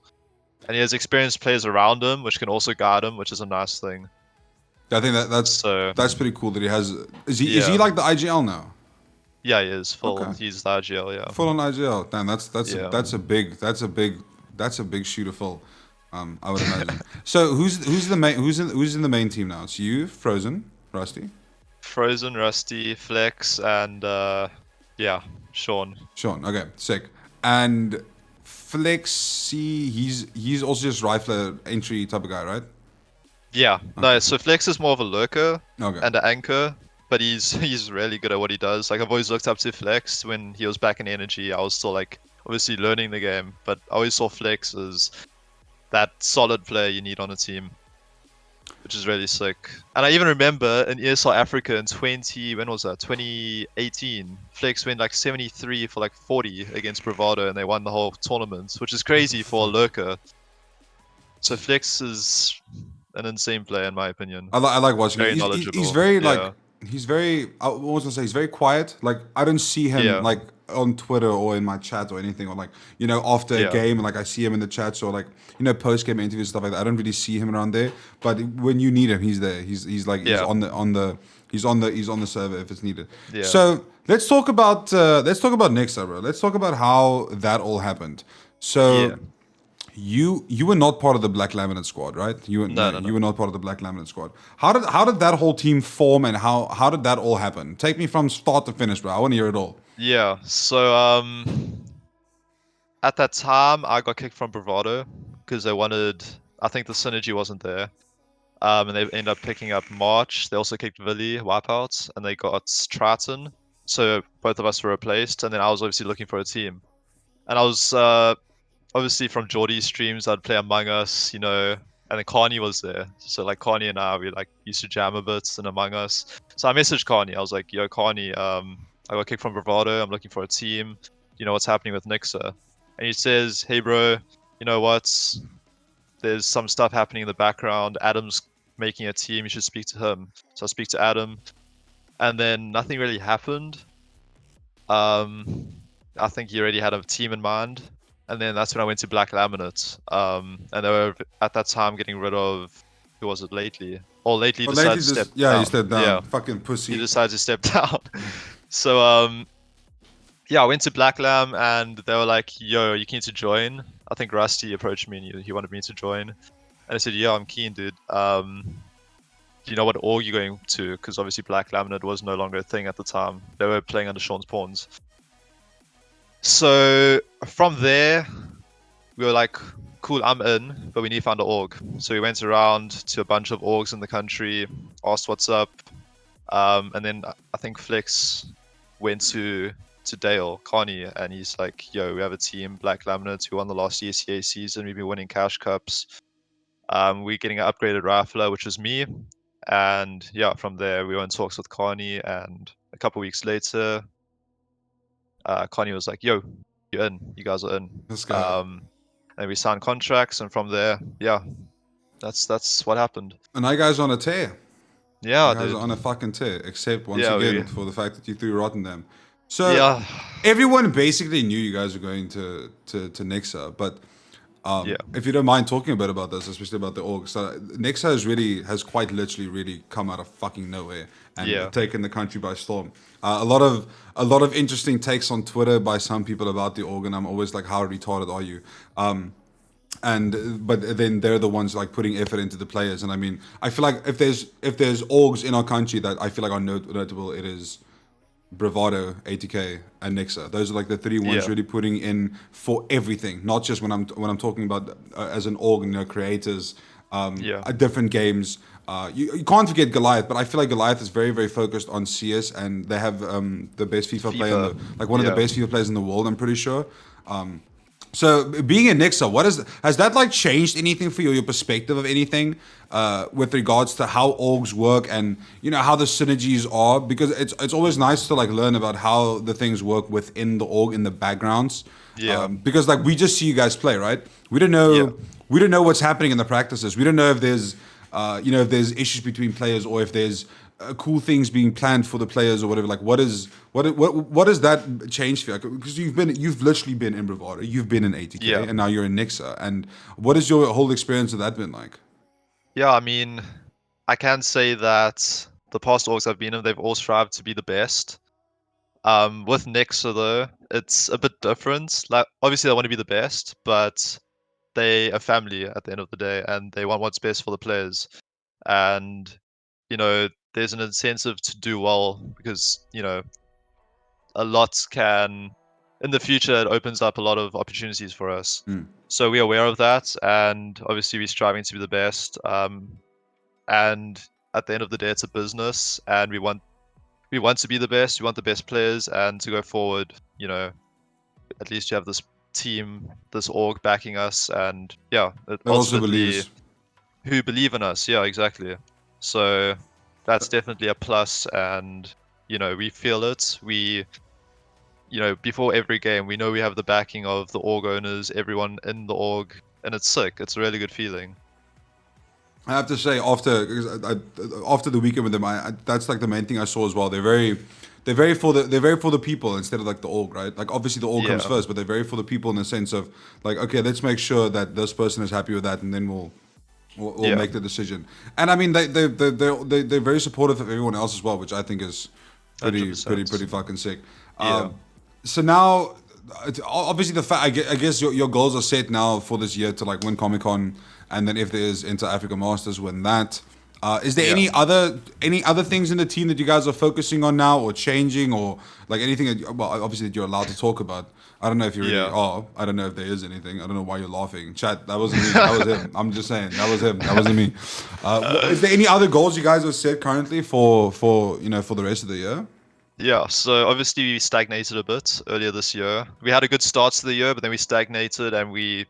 And he has experienced players around him, which can also guide him, which is a nice thing. I think that's pretty cool that he has. Is he like the IGL now? Yeah, he is full. Okay. He's the IGL, yeah. Full on IGL. Damn, that's a big shoe to fill. I would imagine. So who's in the main team now? It's you, Frozen, Rusty, Frozen, Rusty, Flex, and yeah, Sean. Sean. Okay, sick. And Flex, he's also just rifler entry type of guy, right? Yeah, no, Okay. so Flex is more of a lurker Okay. and an anchor, but he's really good at what he does. Like I've always looked up to Flex when he was back in Energy. I was still like obviously learning the game, but I always saw Flex as that solid player you need on a team, which is really sick. And I even remember in ESL Africa in when was that? 2018. Flex went like 73 for like 40 against Bravado, and they won the whole tournament, which is crazy for a lurker. So Flex is an insane player in my opinion. I like watching it. Very He's knowledgeable. very Yeah. like he's very. I was gonna say he's very quiet. Like I don't see him Yeah. like on Twitter or in my chat or anything, or like after a Yeah. game, like I see him in the chats or like post game interviews stuff like that. I don't really see him around there. But when you need him, he's there. He's like he's Yeah. on the server if it's needed. Yeah. So let's talk about Nixa, bro. Let's talk about how that all happened. So. Yeah. You were not part of the Black Laminate squad, right? No. You were not part of the Black Laminate squad. How did that whole team form and how did that all happen? Take me from start to finish, bro. I want to hear it all. Yeah. So at that time I got kicked from Bravado because they wanted I think the synergy wasn't there. And they ended up picking up March. They also kicked Villy, Wipeouts, and they got Triton. So both of us were replaced, and then I was obviously looking for a team. And I was obviously from Geordie's streams, I'd play Among Us, and then Carney was there. So like Carney and I, we like used to jam a bit in Among Us. So I messaged Carney. I was like, "Yo, Carney, I got kicked from Bravado. I'm looking for a team. You know what's happening with Nixa?" And he says, "Hey, bro, you know what? There's some stuff happening in the background. Adam's making a team. You should speak to him." So I speak to Adam, and then nothing really happened. I think he already had a team in mind, and then that's when I went to Black Laminate. And they were at that time getting rid of who was it lately? Or lately Well, lately, decided to step you down. stepped down. Yeah, Fucking he pussy. decided to step down. So yeah, I went to Black Lam, and they were like, "Yo, you keen to join?" I think Rusty approached me, and he wanted me to join. And I said, "Yeah, I'm keen, dude. Do you know what org you're going to?" Because obviously Black Laminate was no longer a thing at the time. They were playing under Sean's Pawns. So from there, we were like, "Cool, I'm in, but we need to find an org." So we went around to a bunch of orgs in the country, asked what's up, and then I think Flex went to Dale Carney, and he's like, "Yo, we have a team, Black Laminates. We won the last ESEA season. We've been winning cash cups. We're getting an upgraded rifler, which was me." And yeah, from there we were in talks with Carney, and a couple weeks later, Carney was like, "Yo, you're in. You guys are in." Let's go. And we signed contracts, and from there, yeah, that's what happened. And I guys on a tear. You Yeah, guys are dude. on a fucking tear, except once Yeah, again for the fact that you threw Rotterdam. So yeah, everyone basically knew you guys were going to Nixa, but yeah, if you don't mind talking a bit about this, especially about the org, so Nixa has quite literally really come out of fucking nowhere and yeah, taken the country by storm. A lot of interesting takes on Twitter by some people about the org, and I'm always like, how retarded are you? But then they're the ones like putting effort into the players, and I mean, I feel like if there's orgs in our country that I feel like are notable, it is Bravado, ATK, and Nixa. Those are like the three ones yeah, really putting in for everything, not just when I'm talking about as an org, creators, yeah, different games. You can't forget Goliath, but I feel like Goliath is very very focused on CS, and they have the best FIFA player, FIFA, one of the yeah. best FIFA players in the world. I'm pretty sure. So being in Nixa, has that like changed anything for you, your perspective of anything with regards to how orgs work and how the synergies are? Because it's always nice to like learn about how the things work within the org in the backgrounds. Yeah. Because like we just see you guys play, right? Yeah. We don't know what's happening in the practices. We don't know if there's if there's issues between players or if there's cool things being planned for the players or whatever. Like, what does that change for you? Because you've literally been in Bravado, you've been in ATK, Yeah. and now you're in Nixa. And what has your whole experience of that been like? Yeah, I mean, I can say that the past orgs I've been in, they've all strived to be the best. With Nexa though, it's a bit different. Like, obviously they want to be the best, but they are family at the end of the day, and they want what's best for the players. And there's an incentive to do well because a lot can in the future it opens up a lot of opportunities for us. Mm. So we're aware of that, and obviously we're striving to be the best. And at the end of the day, it's a business, and we want to be the best. We want the best players, and to go forward, at least you have this team, this org backing us, and yeah, it That also ultimately believes. who believe in us. Yeah, exactly. So that's definitely a plus, and we feel it. We before every game, we know we have the backing of the org owners, everyone in the org, and it's sick. It's a really good feeling. I have to say, after the weekend with them, that's like the main thing I saw as well. They're very for the people instead of like the org, right? Like obviously the org comes first, but they're very for the people in the sense of like, okay, let's make sure that this person is happy with that, and then we'll make the decision. And I mean, they're very supportive of everyone else as well, which I think is pretty 100%. fucking sick. Yeah. So now, obviously the fact, I guess your goals are set now for this year to like win Comic-Con, and then if there is Inter Africa Masters, win that. Is there any other things in the team that you guys are focusing on now, or changing, or like anything obviously that you're allowed to talk about? I don't know if you really are. I don't know if there is anything. I don't know why you're laughing. Chat, that wasn't me. That was him. I'm just saying, that was him. That wasn't me. Is there any other goals you guys have set currently for the rest of the year? Yeah, so obviously we stagnated a bit earlier this year. We had a good start to the year, but then we stagnated, and we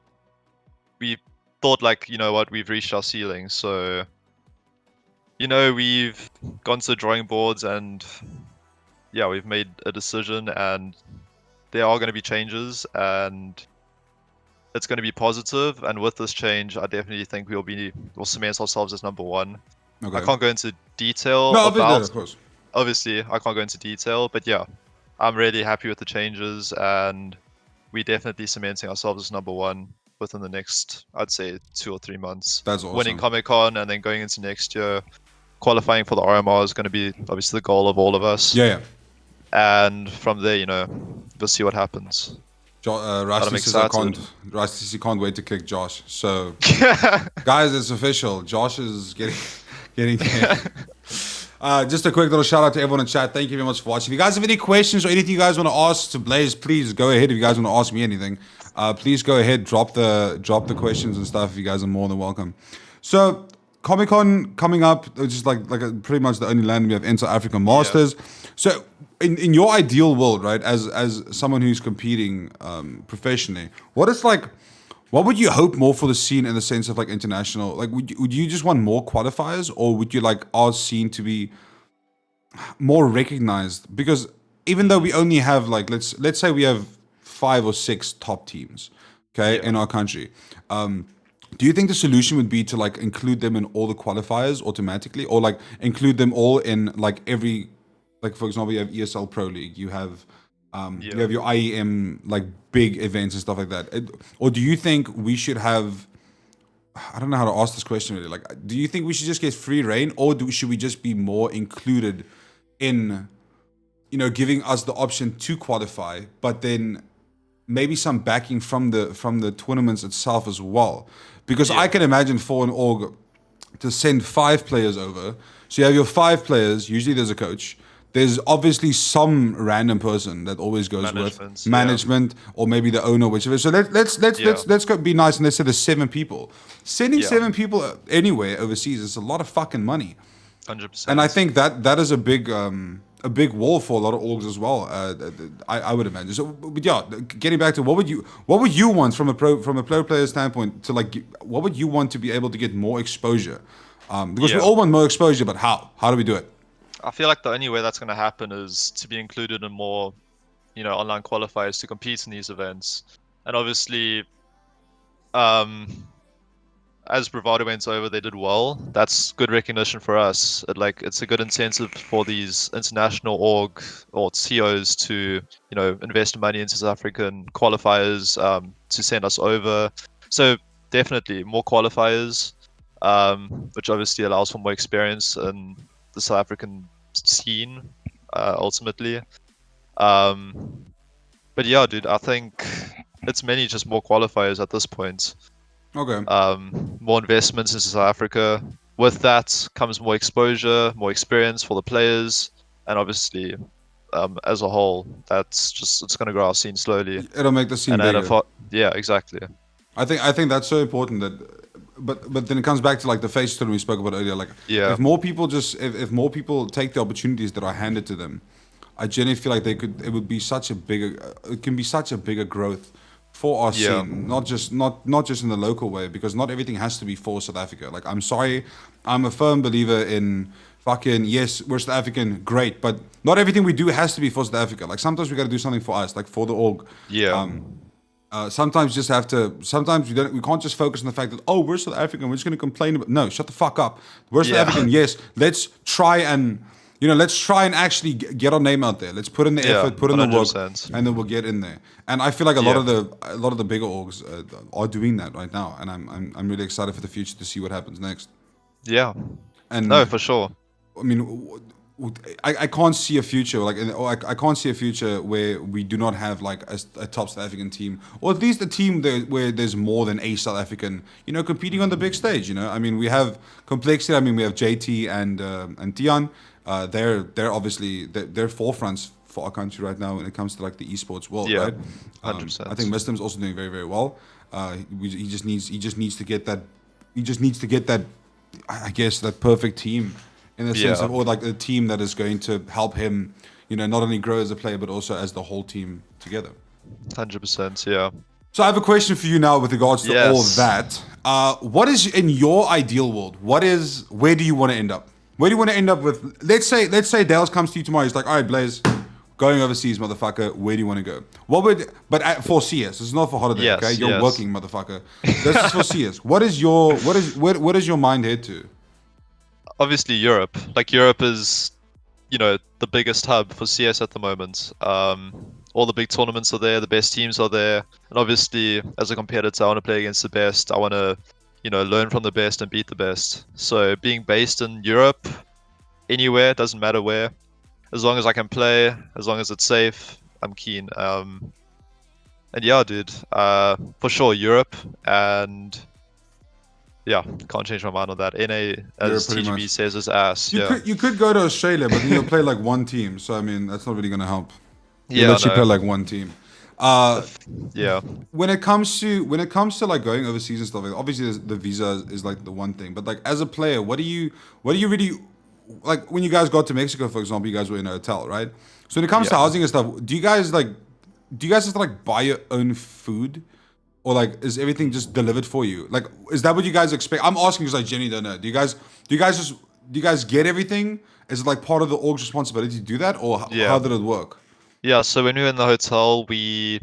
thought like, what, we've reached our ceiling. So, we've gone to the drawing boards, and yeah, we've made a decision, and there are going to be changes, and it's going to be positive. And with this change, I definitely think we'll cement ourselves as number one. Okay. I can't go into detail No, about. of course. Obviously, I can't go into detail, but yeah, I'm really happy with the changes, and we definitely cementing ourselves as number one within the next, I'd say, 2 or 3 months. That's awesome. Winning Comic-Con and then going into next year, qualifying for the RMR is going to be obviously the goal of all of us. Yeah. And from there, we'll see what happens. Rusty says Rusty can't wait to kick Josh. So, guys, it's official. Josh is getting just a quick little shout out to everyone in chat. Thank you very much for watching. If you guys have any questions or anything you guys want to ask to Blaze, please go ahead. If you guys want to ask me anything, please go ahead. Drop the questions and stuff. You guys are more than welcome. So, Comic-Con coming up, which is like pretty much the only land we have Inter Africa Masters. Yeah. So, in your ideal world, right, as someone who's competing professionally, what would you hope more for the scene in the sense of like international? Like, would you just want more qualifiers, or would you like our scene to be more recognized? Because even though we only have like let's say we have 5 or 6 top teams, okay, in our country. Do you think the solution would be to like include them in all the qualifiers automatically, or like include them all in like every, like for example, you have ESL Pro League, you have your IEM like big events and stuff like that, or do you think we should have? I don't know how to ask this question really. Like, do you think we should just get free reign, or should we just be more included in, giving us the option to qualify, but then maybe some backing from the tournaments itself as well? Because I can imagine for an org to send 5 players over. So you have your 5 players. Usually there's a coach. There's obviously some random person that always goes with management, or maybe the owner, whichever. So let's go be nice and let's say there's 7 people. Sending 7 people anywhere overseas is a lot of fucking money. 100%. And I think that is a big wall for a lot of orgs as well. I would imagine. So, but yeah, getting back to what would you want from a pro player standpoint to like, what would you want to be able to get more exposure? Because we all want more exposure, but how? How do we do it? I feel like the only way that's going to happen is to be included in more, online qualifiers to compete in these events. And obviously, as Bravado went over, they did well. That's good recognition for us. It's a good incentive for these international org or COs to, invest money into South African qualifiers, to send us over. So definitely more qualifiers, which obviously allows for more experience in the South African scene, ultimately. But yeah, dude, I think it's mainly just more qualifiers at this point. Okay. More investments into South Africa. With that comes more exposure, more experience for the players, and obviously as a whole, it's going to grow our scene slowly. It'll make the scene bigger. Yeah, exactly. I think that's so important that, but then it comes back to like the face turn we spoke about earlier. Like, Yeah. if more people if more people take the opportunities that are handed to them, I genuinely feel like it would be such a bigger, it can be such a bigger growth for our scene, not just in the local way, because not everything has to be for South Africa. Like, I'm sorry, I'm a firm believer in fucking, yes, we're South African, great, but not everything we do has to be for South Africa. Like, sometimes we got to do something for us, like for the org. Yeah. Sometimes you just have to. Sometimes we can't just focus on the fact that, oh, we're South African, we're just going to complain about. No, shut the fuck up. We're South African. Yes, let's try and actually get our name out there. Let's put in the effort, put in the work, 100%. and then we'll get in there. And I feel like a lot of the bigger orgs are doing that right now, and I'm really excited for the future to see what happens next. Yeah. And no, for sure. I mean, I can't see a future I can't see a future where we do not have like a top South African team, or at least a team where there's more than a South African, competing on the big stage. I mean, we have complexity. I mean, we have JT and Tian. They're obviously they're forefronts for our country right now when it comes to like the esports world, right? 100%. I think Muslim's also doing very, very well. He just needs to get that. He just needs to get that. I guess that perfect team. In the sense of, or like a team that is going to help him, not only grow as a player, but also as the whole team together. 100%, yeah. So I have a question for you now with regards to all of that. What is, in your ideal world, where do you want to end up? Where do you want to end up with, let's say Dales comes to you tomorrow, he's like, all right, Blaze, going overseas, motherfucker, where do you want to go? For CS, this is not for holiday, okay? You're working, motherfucker. This is for CS. Where does your mind head to? Obviously Europe. Like, Europe is, the biggest hub for CS at the moment. All the big tournaments are there, the best teams are there, and obviously as a competitor I want to play against the best. I want to, learn from the best and beat the best. So being based in Europe, anywhere, doesn't matter where, as long as I can play, as long as it's safe, I'm keen. And yeah, dude, for sure Europe. And yeah, can't change my mind on that. NA, as TGB says, is ass. You could go to Australia, but then you'll play like one team. So I mean, that's not really gonna help. You'll let you play like one team. When it comes to like going overseas and stuff, like, obviously the visa is like the one thing. But like as a player, what do you really like when you guys got to Mexico, for example? You guys were in a hotel, right? So when it comes to housing and stuff, do you guys have to like buy your own food? Or like, is everything just delivered for you? Like, is that what you guys expect? I'm asking because I genuinely don't know. Do you guys get everything? Is it like part of the org's responsibility to do that, or how did it work? Yeah, so when we were in the hotel, we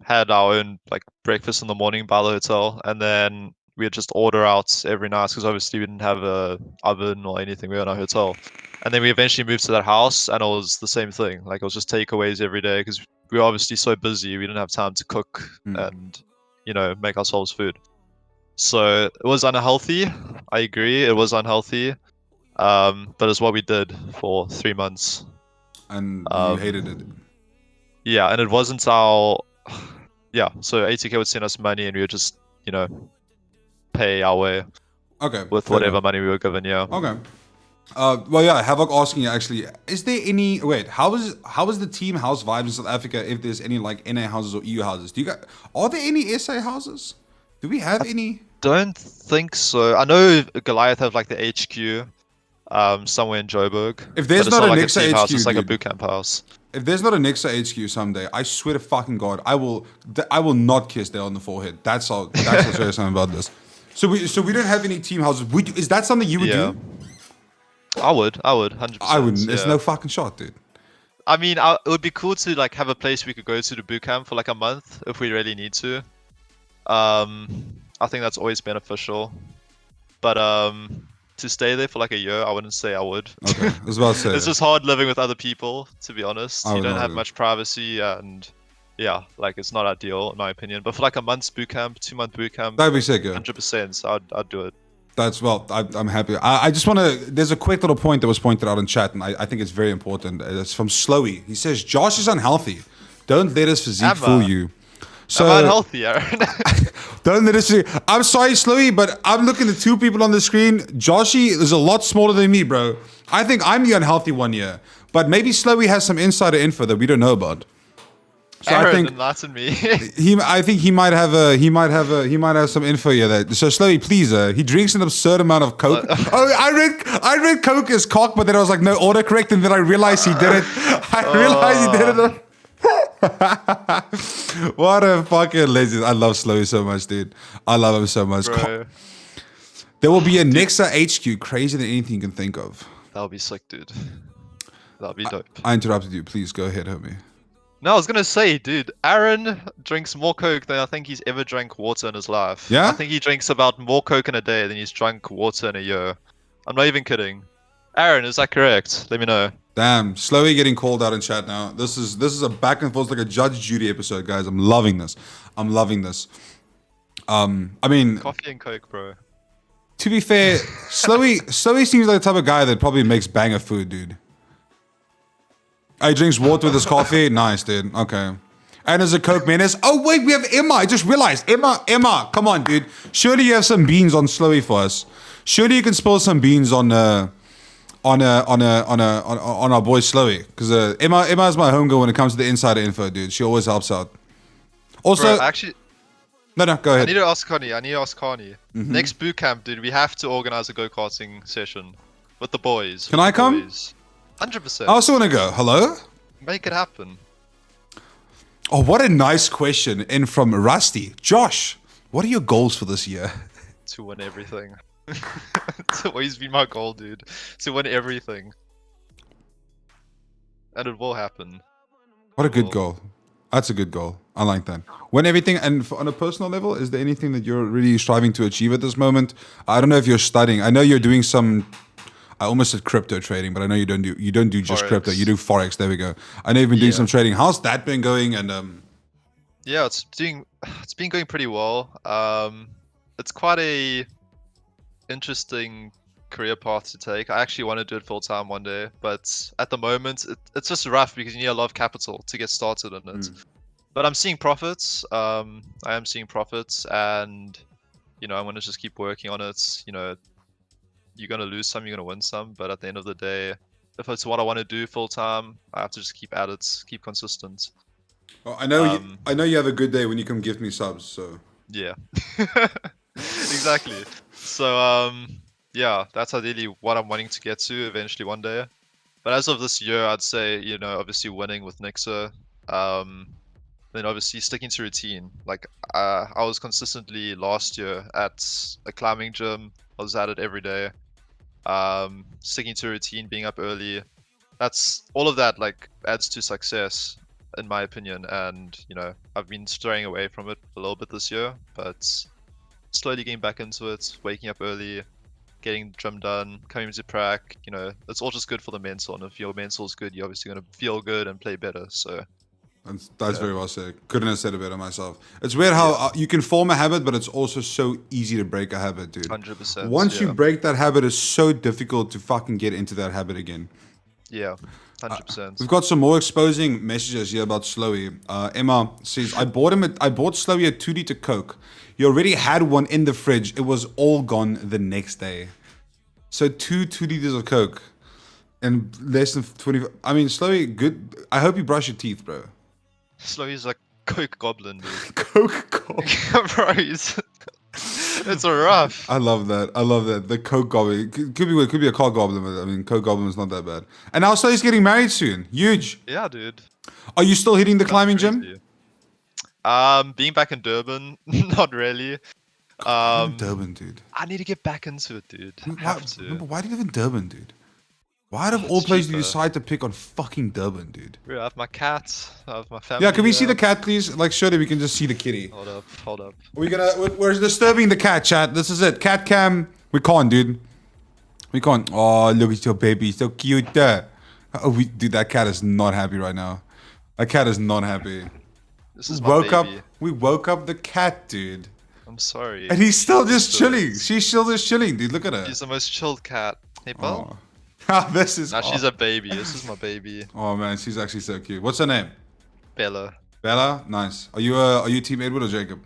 had our own like breakfast in the morning by the hotel, and then we'd just order out every night because obviously we didn't have a oven or anything. We were in our hotel, and then we eventually moved to that house, and it was the same thing. Like, it was just takeaways every day because we were obviously so busy. We didn't have time to cook and make ourselves food. So it was unhealthy. I agree, it was unhealthy. But it's what we did for 3 months. And you hated it. Yeah, and it wasn't our... Yeah, so ATK would send us money and we would just, pay our way. Okay. With whatever money we were given, yeah. Okay. Well, yeah, Havoc asking you actually, is there any, how is the team house vibe in South Africa, if there's any like NA houses or EU houses? Are there any SA houses? Do we have any? Don't think so. I know Goliath have like the HQ somewhere in Joburg. If there's not a Nexa HQ, house, it's like a bootcamp house. If there's not a Nexa HQ someday, I swear to fucking God, I will not kiss Dale on the forehead. That's how serious I'm about this. So we don't have any team houses. Is that something you would do? I would, 100%. I wouldn't. There's no fucking shot, dude. I mean, it would be cool to like have a place we could go to the bootcamp for like a month if we really need to. I think that's always beneficial. But to stay there for like a year, I wouldn't say I would. Okay, I was about to say. It's just hard living with other people, to be honest. You don't have much privacy, and yeah, like it's not ideal in my opinion. But for like a month's bootcamp, 2-month bootcamp, that'd be sick, yeah. 100%. So I'd do it. I'm happy. I just want to, there's a quick little point that was pointed out in chat, and I think it's very important. It's from Slowy. He says, Josh is unhealthy. Don't let his physique fool you. So I'm unhealthy, Aaron. don't let us see. I'm sorry, Slowy, but I'm looking at two people on the screen. Joshy is a lot smaller than me, bro. I think I'm the unhealthy one here. But maybe Slowy has some insider info that we don't know about. So Aaron, I think enlighten me. I think he might have some info here. So Slowy, please. He drinks an absurd amount of Coke. I read Coke as cock, but then I was like, no, autocorrect, and then I realized he did it. I realized he did it. What a fucking legend. I love Slowy so much, dude. I love him so much. Bro. There will be a Nexa HQ, crazier than anything you can think of. That'll be sick, dude. That'll be dope. I interrupted you. Please go ahead, homie. No, I was gonna say, dude, Aaron drinks more Coke than I think he's ever drank water in his life. Yeah? I think he drinks about more Coke in a day than he's drunk water in a year. I'm not even kidding. Aaron, is that correct? Let me know. Damn, slowly getting called out in chat now. This is a back and forth like a Judge Judy episode, guys. I'm loving this. I mean, Coffee and Coke, bro. to be fair, Slowy seems like the type of guy that probably makes banger food, dude. He drinks water with his coffee. Nice, dude. Okay. And there's a Coke menace. Oh wait, we have Emma. I just realized. Emma, come on, dude. Surely you have some beans on Slowy for us. Surely you can spill some beans on our boy Slowy. Because Emma is my homegirl when it comes to the insider info, dude. She always helps out. Also, Bro, actually, no, go ahead. I need to ask Connie. Next boot camp, dude, we have to organize a go-karting session with the boys. Can I come? 100%. I also want to go. Hello? Make it happen. Oh, what a nice question in from Rusty. Josh, what are your goals for this year? To win everything. It's always been my goal, dude. To win everything. And it will happen. What a good goal. That's a good goal. I like that. Win everything, and on a personal level, is there anything that you're really striving to achieve at this moment? I don't know if you're studying. I know you're doing some... I almost said crypto trading, but I know you don't do just Forex. crypto. You do forex. There we go. I know you've been doing some trading. How's that been going? And yeah, it's been going pretty well. It's quite a interesting career path to take. I actually want to do it full time one day, but at the moment it's just rough because you need a lot of capital to get started in it. But I'm seeing profits. I am seeing profits, and I'm gonna just keep working on it. You're gonna lose some, you're gonna win some, but at the end of the day, if it's what I want to do full time, I have to just keep at it, keep consistent. well, I know you have a good day when you come give me subs. So yeah, exactly. So yeah, that's ideally what I'm wanting to get to eventually one day. But as of this year, I'd say obviously winning with Nixa, then obviously sticking to routine. Like I was consistently last year at a climbing gym. I was at it every day. Sticking to routine, being up early, that's all of that like adds to success in my opinion. And I've been straying away from it a little bit this year, but slowly getting back into it, waking up early, getting the gym done, coming to prac, it's all just good for the mental, and if your mental is good, you're obviously going to feel good and play better. So that's very well said. Couldn't have said it better myself. It's weird how you can form a habit, but it's also so easy to break a habit, dude. 100%. Once you break that habit, it's so difficult to fucking get into that habit again. Yeah, 100%. We've got some more exposing messages here about Slowy. Emma says, I bought Slowy a 2-liter Coke. He already had one in the fridge. It was all gone the next day. So 2 liters of Coke and less than 20. I mean, Slowy, good. I hope you brush your teeth, bro. Slowy's like Coke Goblin, dude. Coke Goblin. Bro, it's a rough. I love that. The Coke Goblin. Could be a car goblin, but I mean, Coke Goblin is not that bad. And now Slowy's getting married soon. Huge. Yeah, dude. Are you still hitting the climbing gym? Being back in Durban, not really. Durban, dude. I need to get back into it, dude. I have to. Why do you live in Durban, dude? Why out of all places do you decide to pick on fucking Durban, dude? I have my cat. I have my family. Yeah, can we see the cat, please? Like, surely we can just see the kitty. Hold up. We're disturbing the cat, chat. This is it. Cat cam. We can't, dude. We can't. Oh, look at your baby. So cute. Dude, that cat is not happy right now. That cat is not happy. This is my baby. We woke up the cat, dude. I'm sorry. And he's still just chilling. She's still just chilling, dude. Look at her. She's the most chilled cat. Hey, bro. Oh. This is. She's a baby. This is my baby. Oh man, she's actually so cute. What's her name? Bella. Bella, nice. Are you Team Edward or Jacob?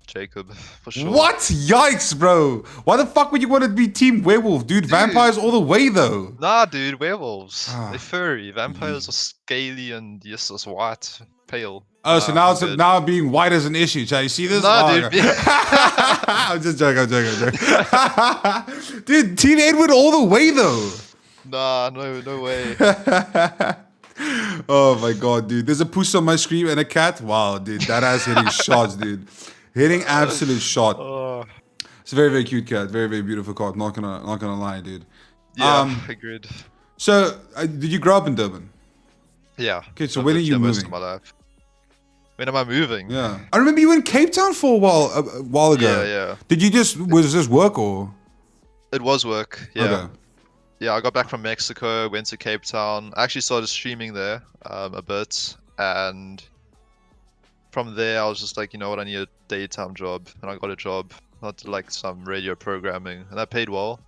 Jacob, for sure. What? Yikes, bro. Why the fuck would you want to be Team Werewolf, dude? Vampires all the way, though. Nah, dude, werewolves. They're furry. Vampires are scaly and yes, it's white, pale. Oh, so now being white is an issue. Chad, you see this? Nah, oh, dude. Okay. I'm just joking. Dude, Team Edward all the way, though. Nah, no way. Oh my god, dude. There's a puss on my screen and a cat. Wow, dude. That ass hitting shots, dude. Hitting absolute shot. It's a very, very cute cat. Very, very beautiful cat. Not gonna lie, dude. Yeah, agreed. So, did you grow up in Durban? Yeah. Okay, so when are you most moving? of my life. When am I moving? Yeah. I remember you were in Cape Town for a while ago. Yeah. Did you was this work or? It was work, yeah. Okay. Yeah, I got back from Mexico, went to Cape Town. I actually started streaming there a bit, and from there I was just like, you know what, I need a daytime job, and I got a job, not like some radio programming, and that paid well.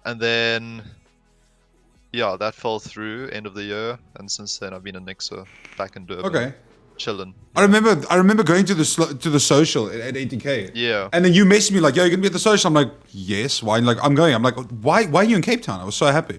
And then, yeah, that fell through end of the year, and since then I've been in Nixa, back in Durban. Okay. Chilling. I remember going to the social at 80K. Yeah. And then you messaged me like, "Yo, you're gonna be at the social." I'm like, "Yes." Why? Like, I'm going. I'm like, "Why? Why are you in Cape Town?" I was so happy.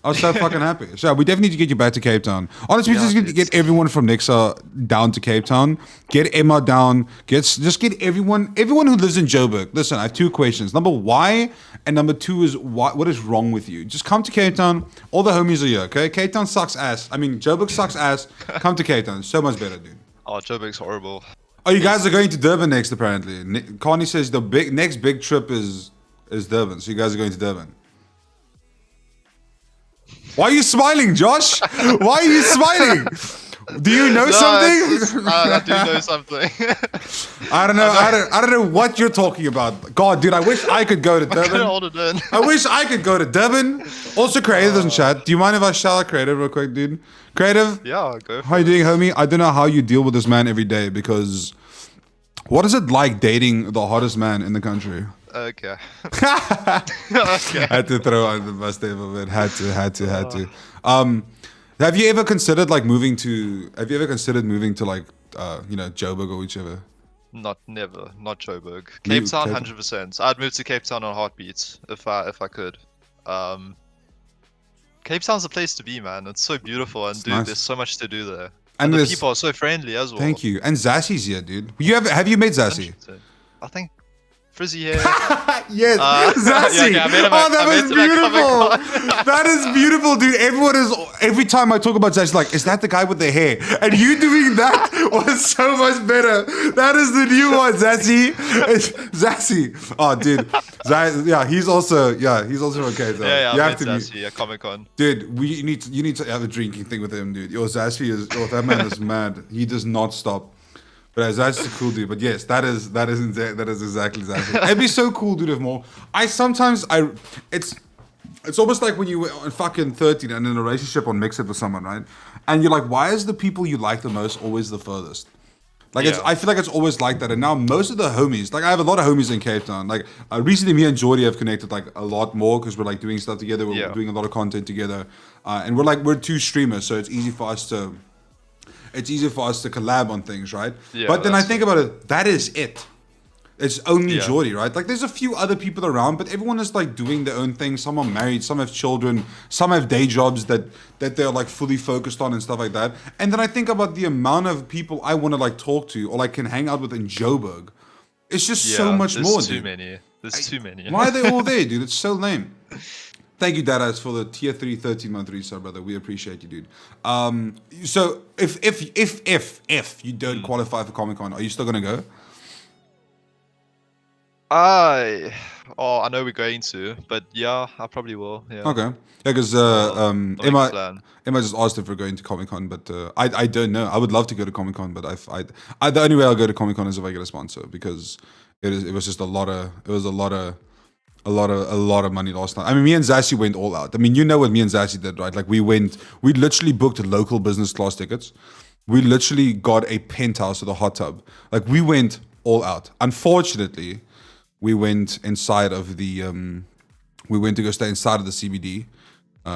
I was so fucking happy. So we definitely need to get you back to Cape Town. Honestly, we just need to get everyone from Nixa down to Cape Town. Get Emma down. Just get everyone who lives in Joburg. Listen, I have two questions. Number, why? And number two is what is wrong with you? Just come to Cape Town. All the homies are here, okay? Cape Town sucks ass. I mean, Joburg sucks ass. Come to Cape Town. It's so much better, dude. Oh, Joburg's horrible. Oh, you guys are going to Durban next, apparently. Connie says the next big trip is Durban. So you guys are going to Durban. Why are you smiling, Josh? Why are you smiling? Do you know something? I do know something. I don't know. I don't know what you're talking about. God, dude, I wish I could go to Durban. I wish I could go to Durban. Also, Creative doesn't chat. Do you mind if I shout out Creative real quick, dude? Creative? Yeah, go. How you doing, homie? I don't know how you deal with this man every day because what is it like dating the hottest man in the country? Okay. Okay. Had to throw on the bus table, but had to. Have you ever considered moving to like Joburg or whichever? Not Joburg. Cape Town, 100%. I'd move to Cape Town on heartbeats if I could. Cape Town's a place to be, man. It's so beautiful, and dude, nice. There's so much to do there. And the people are so friendly as well. Thank you. And Zassy's here, dude. Have you met Zassy? I think frizzy hair. Yes, Zassy. Yeah, okay, that was beautiful. That is beautiful, dude. Every time I talk about Zassy, like, is that the guy with the hair? And you doing that was so much better. That is the new one, Zassy. Zassy. Oh, dude. He's also okay. So yeah, you have to Zassy at Comic-Con. Dude, you need to have a drinking thing with him, dude. Zassy that man is mad. He does not stop. But that's a cool dude. But yes, that is exactly Zassy. It'd be so cool, dude. If more, it's almost like when you were fucking 13 and in a relationship on Mixit with someone, right? And you're like, why is the people you like the most always the furthest? I feel like it's always like that. And now most of the homies, I have a lot of homies in Cape Town. Recently, me and Jordy have connected a lot more because we're doing stuff together. We're doing a lot of content together, and we're two streamers, so it's easy for us to collab on things, right? Yeah, but then I think about it, that is it. It's only Jordy, right? There's a few other people around, but everyone is doing their own thing. Some are married, some have children, some have day jobs that they're fully focused on and stuff like that. And then I think about the amount of people I want to talk to or can hang out with in Joburg. It's just so much more, dude. There's too many. Why are they all there, dude? It's so lame. Thank you, Dadas, for the tier 3 13-month resub, brother. We appreciate you, dude. So if you don't qualify for Comic-Con, are you still gonna go? I know we're going to, but yeah, I probably will. Yeah. Okay. Yeah, because Emma just asked if we're going to Comic-Con, but I don't know. I would love to go to Comic-Con, but the only way I'll go to Comic-Con is if I get a sponsor, because it was just a lot of money last time. I mean, me and Zassy went all out. I mean, you know what me and Zassy did, right? We literally booked local business class tickets. We literally got a penthouse with a hot tub. We went all out. Unfortunately, we went inside of the, we went to go stay inside of the CBD.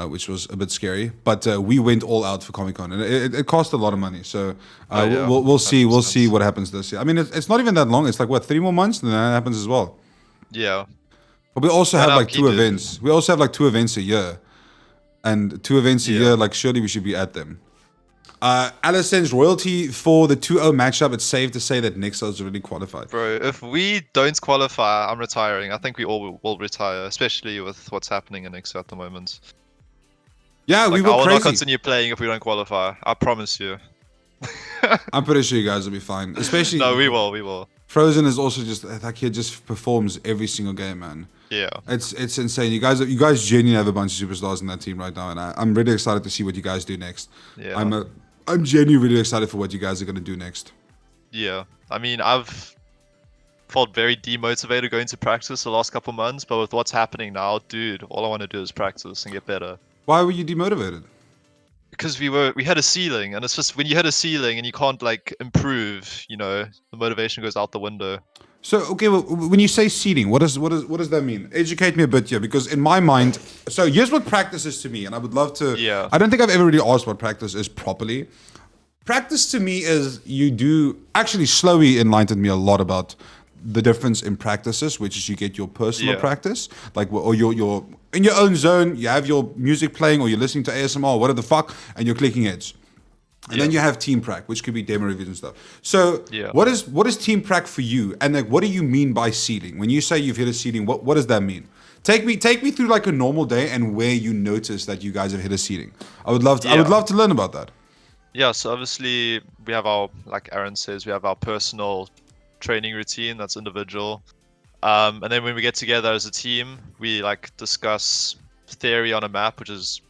which was a bit scary. But we went all out for Comic-Con, and it cost a lot of money. So yeah, we'll see 100%. what happens this year. I mean, it's not even that long. It's like what, 3 more months, and then that happens as well. Yeah. But we also have like 2 heated. events. We also have like 2 events a year, and 2 events a year. Like surely we should be at them. Allison's royalty for the 2-0 matchup. It's safe to say that Nixon's already qualified. Bro, if we don't qualify, I'm retiring. I think we all will retire, especially with what's happening in Nixo at the moment. Yeah, Like, we were I will crazy. not continue playing if we don't qualify. I promise you. I'm pretty sure you guys will be fine. Especially No, we will. Frozen is also just like he just performs every single game, man. Yeah. It's insane. You guys genuinely have a bunch of superstars in that team right now, and I'm really excited to see what you guys do next. Yeah. I'm genuinely really excited for what you guys are gonna do next. Yeah. I mean, I've felt very demotivated going to practice the last couple months, but with what's happening now, dude, all I want to do is practice and get better. Why were you demotivated? Because we had a ceiling, and it's just when you hit a ceiling and you can't like improve, you know, the motivation goes out the window. So okay, well, when you say seeding, what does that mean? Educate me a bit here, because in my mind, so here's what practice is to me, and I would love to. Yeah. I don't think I've ever really asked what practice is properly. Practice to me is you do actually slowly enlightened me a lot about the difference in practices, which is you get your personal practice, like or you're in your own zone, you have your music playing, or you're listening to ASMR, or whatever the fuck, and you're clicking heads. And then you have team prac, which could be demo reviews and stuff. So what is team prac for you? And like, what do you mean by seeding? When you say you've hit a seeding, what does that mean? Take me through like a normal day and where you notice that you guys have hit a seeding. I would love to learn about that. Yeah, so obviously we have our, like Aaron says, we have our personal training routine that's individual. And then when we get together as a team, we like discuss theory on a map, which is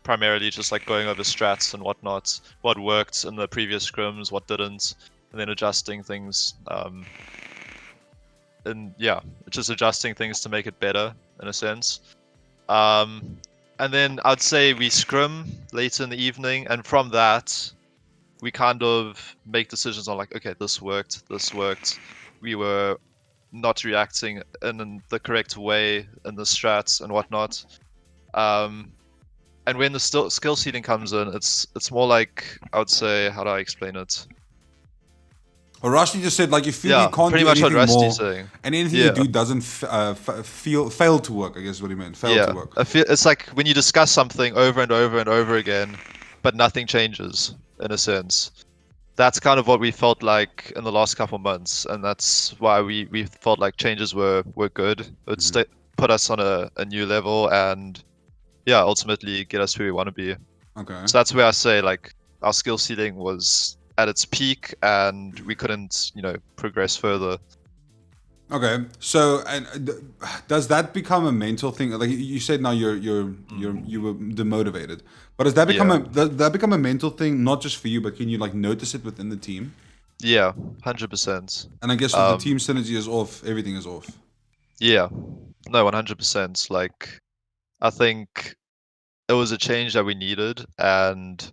primarily just like going over strats and whatnot, what worked in the previous scrims, what didn't, and then adjusting things. And yeah, just adjusting things to make it better in a sense. And then I'd say we scrim later in the evening, and from that, we kind of make decisions on like, okay, this worked. We were not reacting in the correct way in the strats and whatnot. And when the skill seeding comes in, it's more like, I would say, how do I explain it? Well, Rusty just said like you feel you can't pretty do much what anything more, Rusty's saying. and anything you do doesn't fail to work. I guess is what he meant. Fail to work. It's like when you discuss something over and over and over again, but nothing changes in a sense. That's kind of what we felt like in the last couple months, and that's why we felt like changes were good. It put us on a new level, and yeah, ultimately get us where we want to be. Okay. So that's where I say like our skill ceiling was at its peak, and we couldn't, you know, progress further. Okay. So, and does that become a mental thing? Like you said, now you were demotivated, but does that become a mental thing, not just for you, but can you like notice it within the team? Yeah, 100%. And I guess if the team synergy is off, everything is off. Yeah, no, 100%. Like, I think it was a change that we needed, and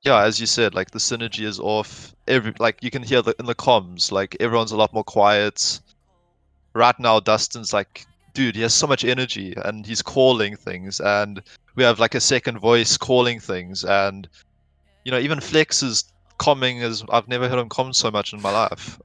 yeah, as you said, like the synergy is off. Like you can hear in the comms, like everyone's a lot more quiet. Right now, Dustin's like, dude, he has so much energy, and he's calling things, and we have like a second voice calling things, and you know, even Flex is comming as I've never heard him com so much in my life,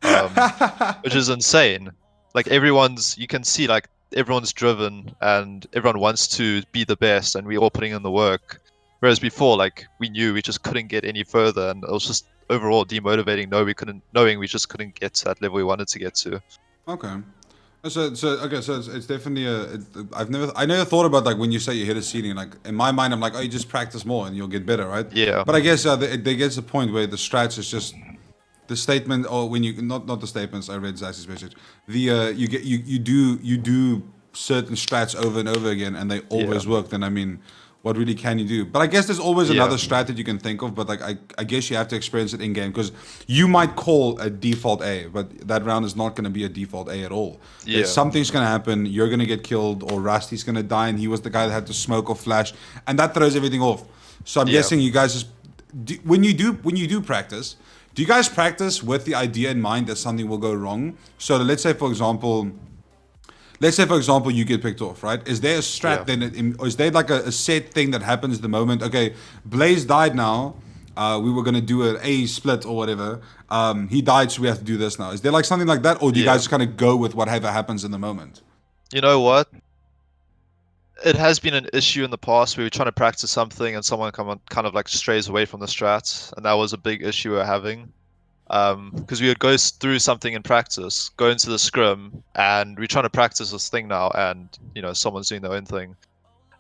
which is insane. Like you can see like everyone's driven and everyone wants to be the best, and we're all putting in the work. Whereas before, like we knew we just couldn't get any further, and it was just overall demotivating. Knowing we just couldn't get to that level we wanted to get to. Okay. So it's definitely I never thought about like when you say you hit a ceiling, like in my mind I'm like, oh, you just practice more and you'll get better, right? Yeah. But I guess there gets a point where the strats is just the statement, or when you not the statements. I read Zax's message. You do certain strats over and over again, and they always work. Then I mean, what really can you do? But I guess there's always another strat that you can think of. But like I guess you have to experience it in game, because you might call a default A, but that round is not going to be a default A at all. Yeah. Something's going to happen. You're going to get killed, or Rusty's going to die, and he was the guy that had to smoke or flash, and that throws everything off. So I'm guessing you guys just when you do practice. Do you guys practice with the idea in mind that something will go wrong? So let's say, for example, let's say, for example, you get picked off, right? Is there a strat then, or is there like a set thing that happens the moment? Okay, Blaze died now. We were gonna do an A split or whatever. He died, so we have to do this now. Is there like something like that, or do you guys just kind of go with whatever happens in the moment? You know what? It has been an issue in the past where we're trying to practice something and someone kind of like strays away from the strat, and that was a big issue we were having. Because we would go through something in practice, go into the scrim, and we're trying to practice this thing now, and someone's doing their own thing,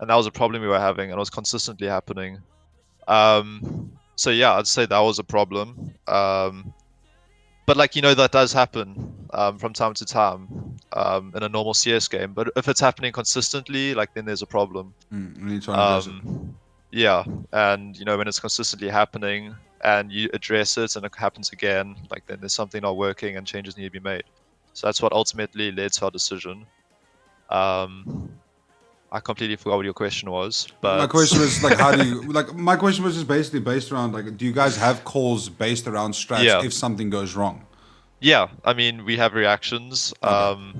and that was a problem we were having, and it was consistently happening. So yeah, I'd say that was a problem. But like that does happen from time to time in a normal CS game. But if it's happening consistently, like then there's a problem. Yeah, and when it's consistently happening and you address it and it happens again, like then there's something not working and changes need to be made. So that's what ultimately led to our decision. I completely forgot what your question was, but my question was like, how do you my question was just basically based around like, do you guys have calls based around strats if something goes wrong? Yeah, I mean we have reactions. Okay.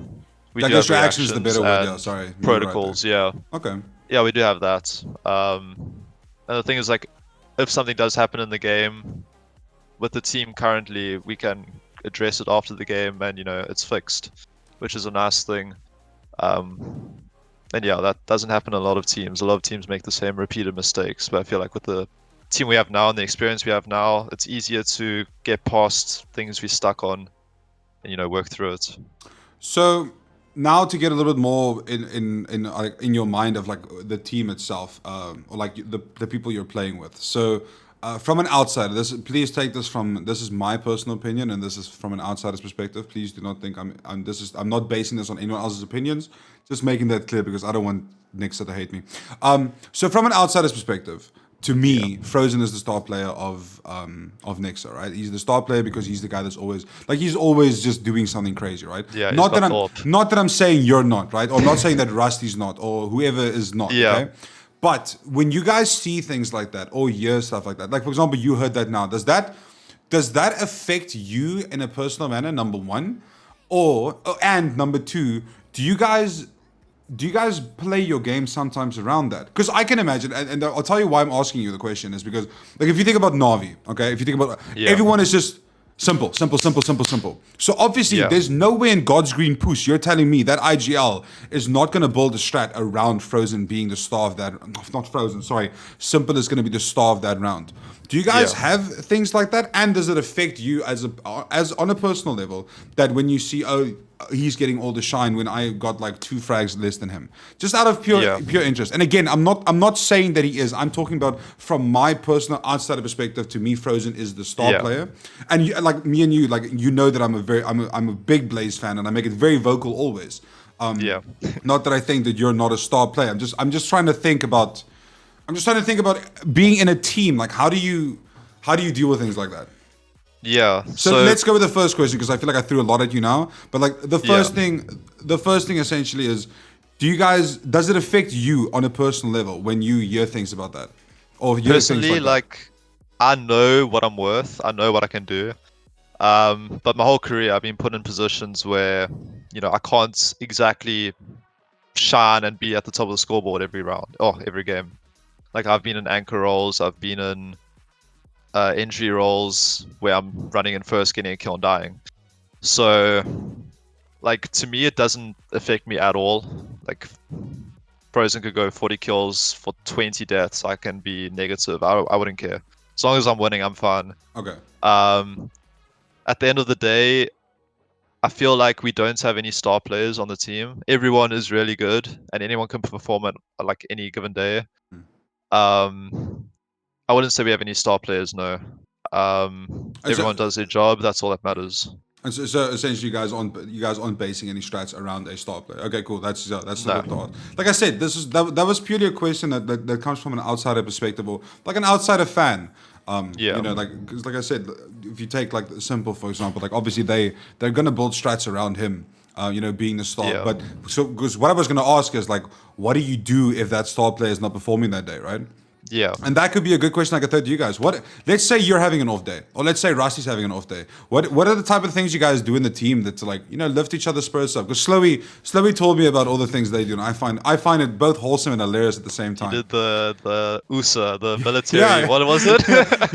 We I do guess have reactions is the better word. Yeah, and sorry. protocols. Yeah. Okay. Yeah, we do have that. And the thing is, like, if something does happen in the game, with the team currently, we can address it after the game, and it's fixed, which is a nice thing. And yeah, that doesn't happen in a lot of teams. A lot of teams make the same repeated mistakes, but I feel like with the team we have now and the experience we have now, it's easier to get past things we're stuck on, and work through it. So now to get a little bit more in your mind of like the team itself, or like the people you're playing with. So from an outsider, please take this is my personal opinion, and this is from an outsider's perspective. Please do not think I'm not basing this on anyone else's opinions. Just making that clear because I don't want Nixa to hate me. So from an outsider's perspective, to me, Frozen is the star player of Nixa, right? He's the star player because he's the guy that's he's always just doing something crazy, right? Yeah. Not that I'm saying you're not, right? Or not saying that Rusty's not, or whoever is not. Yeah. Okay? But when you guys see things like that or hear stuff like that, like for example, you heard that now, does that affect you in a personal manner? Number one, and number two, do you guys play your game sometimes around that? Because I can imagine, and I'll tell you why I'm asking you the question is because, like, if you think about Navi, okay, if you think about everyone is just simple. So obviously, there's no way in God's green push you're telling me that IGL is not going to build a strat around Frozen being the star of that. Not Frozen, sorry. Simple is going to be the star of that round. Do you guys have things like that? And does it affect you as on a personal level that when you see, he's getting all the shine when I got like 2 frags less than him, just out of pure interest? And again, I'm not saying that he is. I'm talking about from my personal outsider perspective. To me, Frozen is the star player, and like me and you, like that I'm a big Blaze fan, and I make it very vocal always. Not that I think that you're not a star player. I'm just trying to think about. I'm just trying to think about being in a team. Like, how do you deal with things like that? Yeah. So let's go with the first question because I feel like I threw a lot at you now. But like the first thing essentially is, does it affect you on a personal level when you hear things about that? Or hear personally, things like I know what I'm worth. I know what I can do. But my whole career, I've been put in positions where I can't exactly shine and be at the top of the scoreboard every round or every game. Like I've been in anchor roles, I've been in entry roles where I'm running in first, getting a kill and dying. So, like to me, it doesn't affect me at all. Like Frozen could go 40 kills for 20 deaths. I can be negative. I wouldn't care. As long as I'm winning, I'm fine. Okay. At the end of the day, I feel like we don't have any star players on the team. Everyone is really good, and anyone can perform at like any given day. I wouldn't say we have any star players, no. Everyone does their job. That's all that matters. And so essentially, you guys aren't basing any strats around a star player. Okay, cool. That's the good thought. Like I said, that was purely a question that comes from an outsider perspective or like an outsider fan. Because like I said, if you take like Simple for example, like obviously they're gonna build strats around him. Being the star. Yeah. But because what I was gonna ask is like, what do you do if that star player is not performing that day, right? Yeah. And that could be a good question I could throw to you guys. Let's say you're having an off day, or let's say Rusty's having an off day. What are the type of things you guys do in the team that's like, lift each other's spirits up? Because Slowy told me about all the things they do, and I find it both wholesome and hilarious at the same time. He did the USA, the military. Yeah. What was it?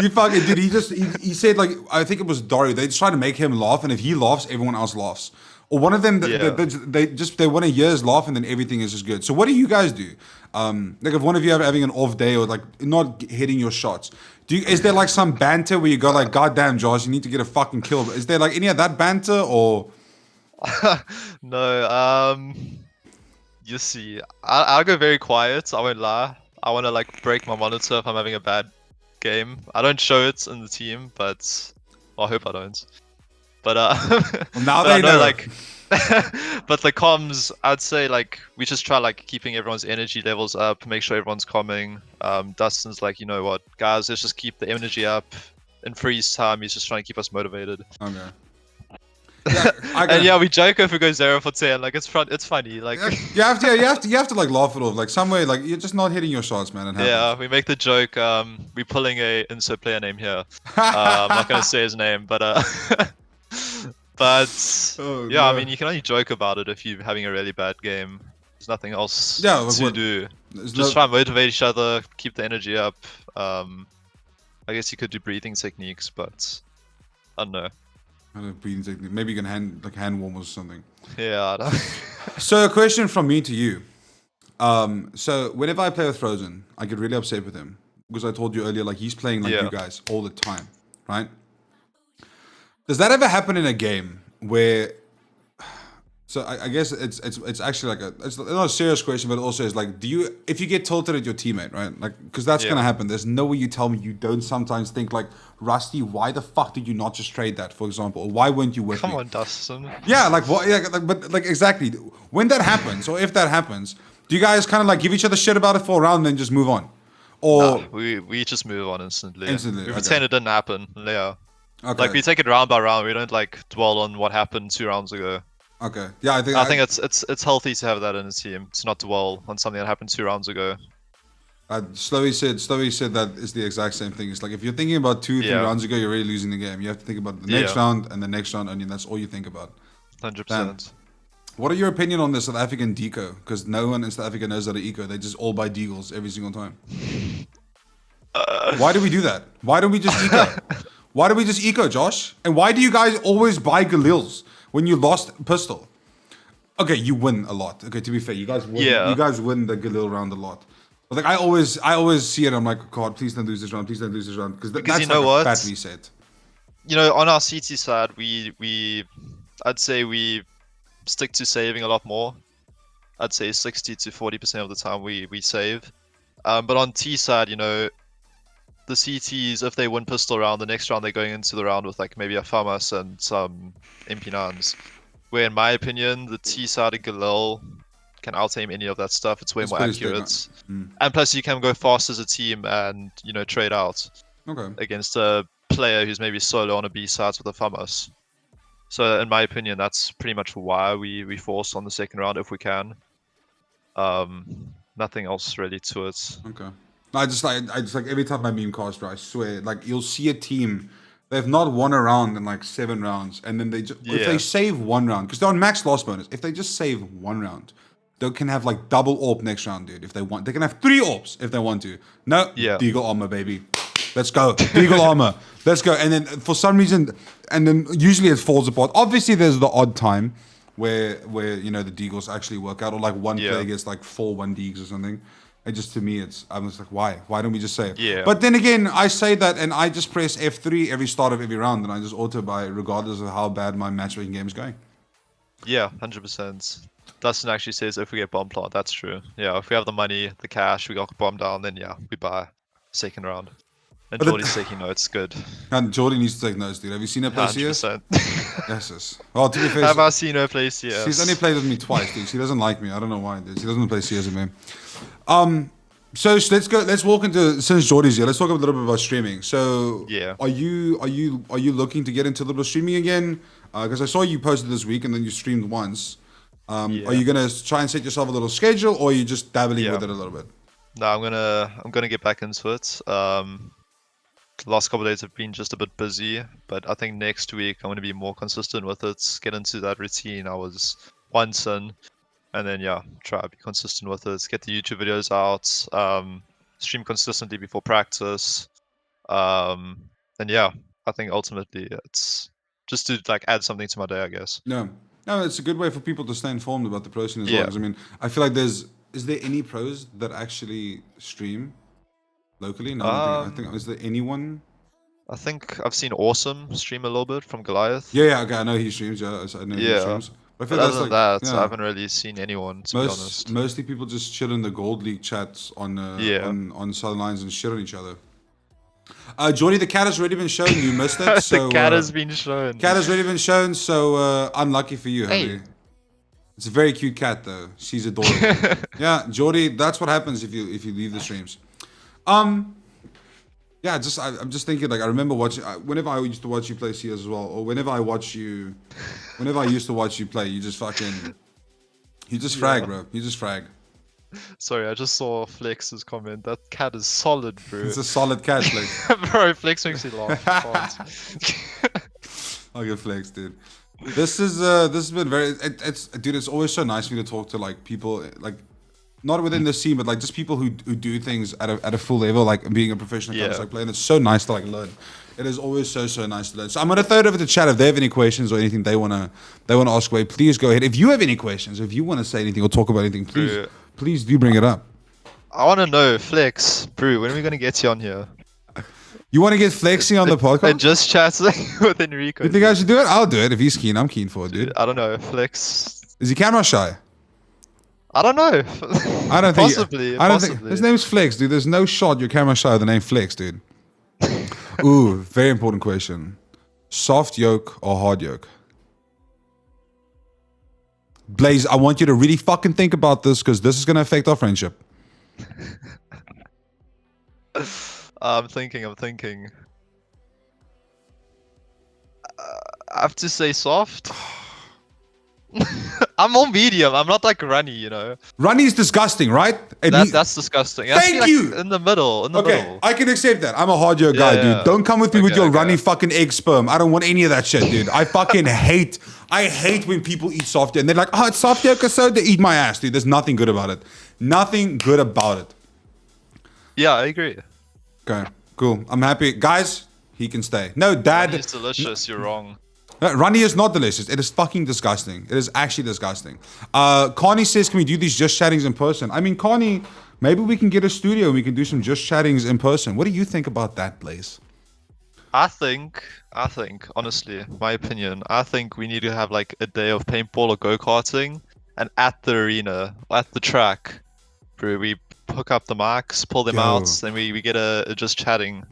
He fucking did. He said, like, I think it was Dory. They just try to make him laugh, and if he laughs, everyone else laughs. Or one of them, they want a year's laugh, and then everything is just good. So what do you guys do? Like if one of you are having an off day or like not hitting your shots, is there like some banter where you go like, God damn, Josh, you need to get a fucking kill? Is there like any of that banter or? No. You see, I'll go very quiet. I won't lie. I want to like break my monitor if I'm having a bad game. I don't show it in the team, but I hope I don't. But well, now but they I know know. like. But the comms, I'd say like we just try like keeping everyone's energy levels up, make sure everyone's calming. Dustin's like, you know what, guys, let's just keep the energy up. In freeze time, he's just trying to keep us motivated. Okay. And yeah, we joke if we go 0 for 10. Like it's funny. Like you have to like laugh it off. Like some way, like you're just not hitting your shots, man. Yeah, we make the joke. We're pulling a insert player name here. I'm not gonna say his name, but But yeah, I mean, you can only joke about it if you're having a really bad game. There's nothing else to do. Just try and motivate each other, keep the energy up. I guess you could do breathing techniques, but I don't know. Breathing technique. Maybe you can hand warmers or something. Yeah, I don't. So a question from me to you. So whenever I play with Frozen, I get really upset with him because I told you earlier, like he's playing like you guys all the time, right? Does that ever happen in a game where? So I guess it's actually like it's not a serious question, but it also is like, if you get tilted at your teammate, right? Like, because that's gonna happen. There's no way you tell me you don't sometimes think like, Rusty, why the fuck did you not just trade that, for example? Or why weren't you with me? Come on, Dustin. Yeah, like what? Yeah, but like exactly. When that happens, or if that happens, do you guys kind of like give each other shit about it for a round and then just move on? Or no, we just move on instantly. Instantly, we pretend it didn't happen. Yeah. Okay. Like we take it round by round. We don't like dwell on what happened 2 rounds ago. Okay. Yeah, I think it's healthy to have that in a team. To not dwell on something that happened 2 rounds ago. Slowy said that is the exact same thing. It's like if you're thinking about 2-3 rounds ago, you're already losing the game. You have to think about the next round and the next round, and that's all you think about. 100%. What are your opinion on the South African deco? Because no one in South Africa knows how to eco. They just all buy deagles every single time. Why do we do that? Why don't we just eco? Why do we just eco, Josh? And why do you guys always buy Galils when you lost pistol? Okay, you win a lot. Okay, to be fair, you guys win. You guys win the Galil round a lot. But like I always see it. I'm like, God, please don't lose this round. Please don't lose this round. Because that's you know like what? a fat reset. You know, on our CT side, I'd say we stick to saving a lot more. I'd say 60 to 40% of the time we save. But on T side, you know, the CTs, if they win pistol round, the next round they're going into the round with like maybe a FAMAS and some MP9s. Where in my opinion, the T side of Galil can out-aim any of that stuff. It's way more accurate. And plus you can go fast as a team and, you know, trade out against a player who's maybe solo on a B side with a FAMAS. So in my opinion, that's pretty much why we force on the second round if we can. Nothing else really to it. Okay. I just like every time I meme caster, I swear, like you'll see a team, they've not won a round in like 7 rounds, and then they just if they save 1 round, because they're on max loss bonus, if they just save 1 round, they can have like double AWP next round, dude. If they want, they can have 3 AWPs if they want to. No, Deagle armor, baby. Let's go, Deagle armor. Let's go. And then for some reason, and then usually it falls apart. Obviously, there's the odd time where you know the Deagles actually work out, or like one player gets like 4 1-Deags or something. And just to me, I'm just like, why? Why don't we just save? Yeah. But then again, I say that and I just press F3 every start of every round, and I just auto buy regardless of how bad my matchmaking game is going. Yeah, 100%. Dustin actually says if we get bomb plant, that's true. Yeah, if we have the money, the cash, we got bomb down, then yeah, we buy second round. And Jordy's taking notes, good. And Jordy needs to take notes, dude. Have you seen her play CS? 100%. Yes. Well, to be fair, have I seen her play CS? She's only played with me twice, dude. She doesn't like me. I don't know why, dude. She doesn't play CS with me. So let's walk into, since Jordy's here, let's talk a little bit about streaming. So are you looking to get into a little bit of streaming again? Because I saw you posted this week and then you streamed once. Are you gonna try and set yourself a little schedule, or are you just dabbling with it a little bit? No, I'm gonna get back into it. The last couple of days have been just a bit busy, but I think next week I'm gonna be more consistent with it. Get into that routine I was once in, and then yeah, try to be consistent with it. Get the YouTube videos out. Stream consistently before practice. And yeah, I think ultimately it's just to like add something to my day, I guess. No, no, it's a good way for people to stay informed about the pro scene as well. Yeah. Because I mean, I feel like is there any pros that actually stream locally? No, I think is there anyone? I think I've seen Awesome stream a little bit from Goliath. Yeah, okay, I know he streams. Yeah, I know he Yeah. streams. But I feel But that's other than like, that, yeah, I haven't really seen anyone, to be honest. mostly people just chill in the Gold League chats on on Southern Lines and shit on each other. Jordy, the cat has already been shown. You missed it. So, The cat has been shown. Cat has already been shown. So unlucky for you, Hey. Henry. It's a very cute cat, though. She's adorable. Yeah, Jordy, that's what happens if you leave the streams. Yeah, I'm just thinking. Like I remember watching whenever I used to watch you play CS as well, or whenever I used to watch you play, you just frag, bro. You just frag. Sorry, I just saw Flex's comment. That cat is solid, bro. It's a solid cat, Flex. Bro, Flex makes me laugh. I'll get Flex, dude. This has been very. Dude. It's always so nice for me to talk to like people like. Not within the scene, but like just people who do things at a full level, like being a professional Counter-Strike player. And it's so nice to like learn. It is always so nice to learn. So I'm gonna throw it over to chat if they have any questions or anything they wanna ask away. Please go ahead. If you have any questions, if you want to say anything or talk about anything, please do bring it up. I want to know, Flex, bro, when are we gonna get you on here? You want to get Flexi on the podcast? And just chatting with Enrico. You think I should do it? I'll do it if he's keen. I'm keen for it, dude. I don't know, Flex. Is he camera shy? I don't know. I don't think. Possibly. I don't think. His name's Flex, dude. There's no shot you're camera shy with the name Flex, dude. Ooh, very important question. Soft yoke or hard yoke? Blaze, I want you to really fucking think about this because this is going to affect our friendship. I'm thinking. I have to say soft. I'm more medium. I'm not like runny, you know. Runny is disgusting, right? That's disgusting. Thank you. In the middle. Okay, I can accept that. I'm a hard yoke guy, dude. Don't come with me with your runny fucking egg sperm. I don't want any of that shit, dude. I fucking hate. I hate when people eat soft yolk and they're like, oh, it's soft yolk, so they eat my ass, dude. There's nothing good about it. Nothing good about it. Yeah, I agree. Okay, cool. I'm happy, guys. He can stay. No, Dad. It's delicious. You're wrong. Runny is not delicious. It is fucking disgusting. It is actually disgusting. Connie says, can we do these just chattings in person? I mean, Connie, maybe we can get a studio and we can do some just chattings in person. What do you think about that, Blaze? I think, honestly, my opinion, I think we need to have like a day of paintball or go-karting, and at the arena, at the track, bro, we hook up the mics, pull them out, then we get a just chatting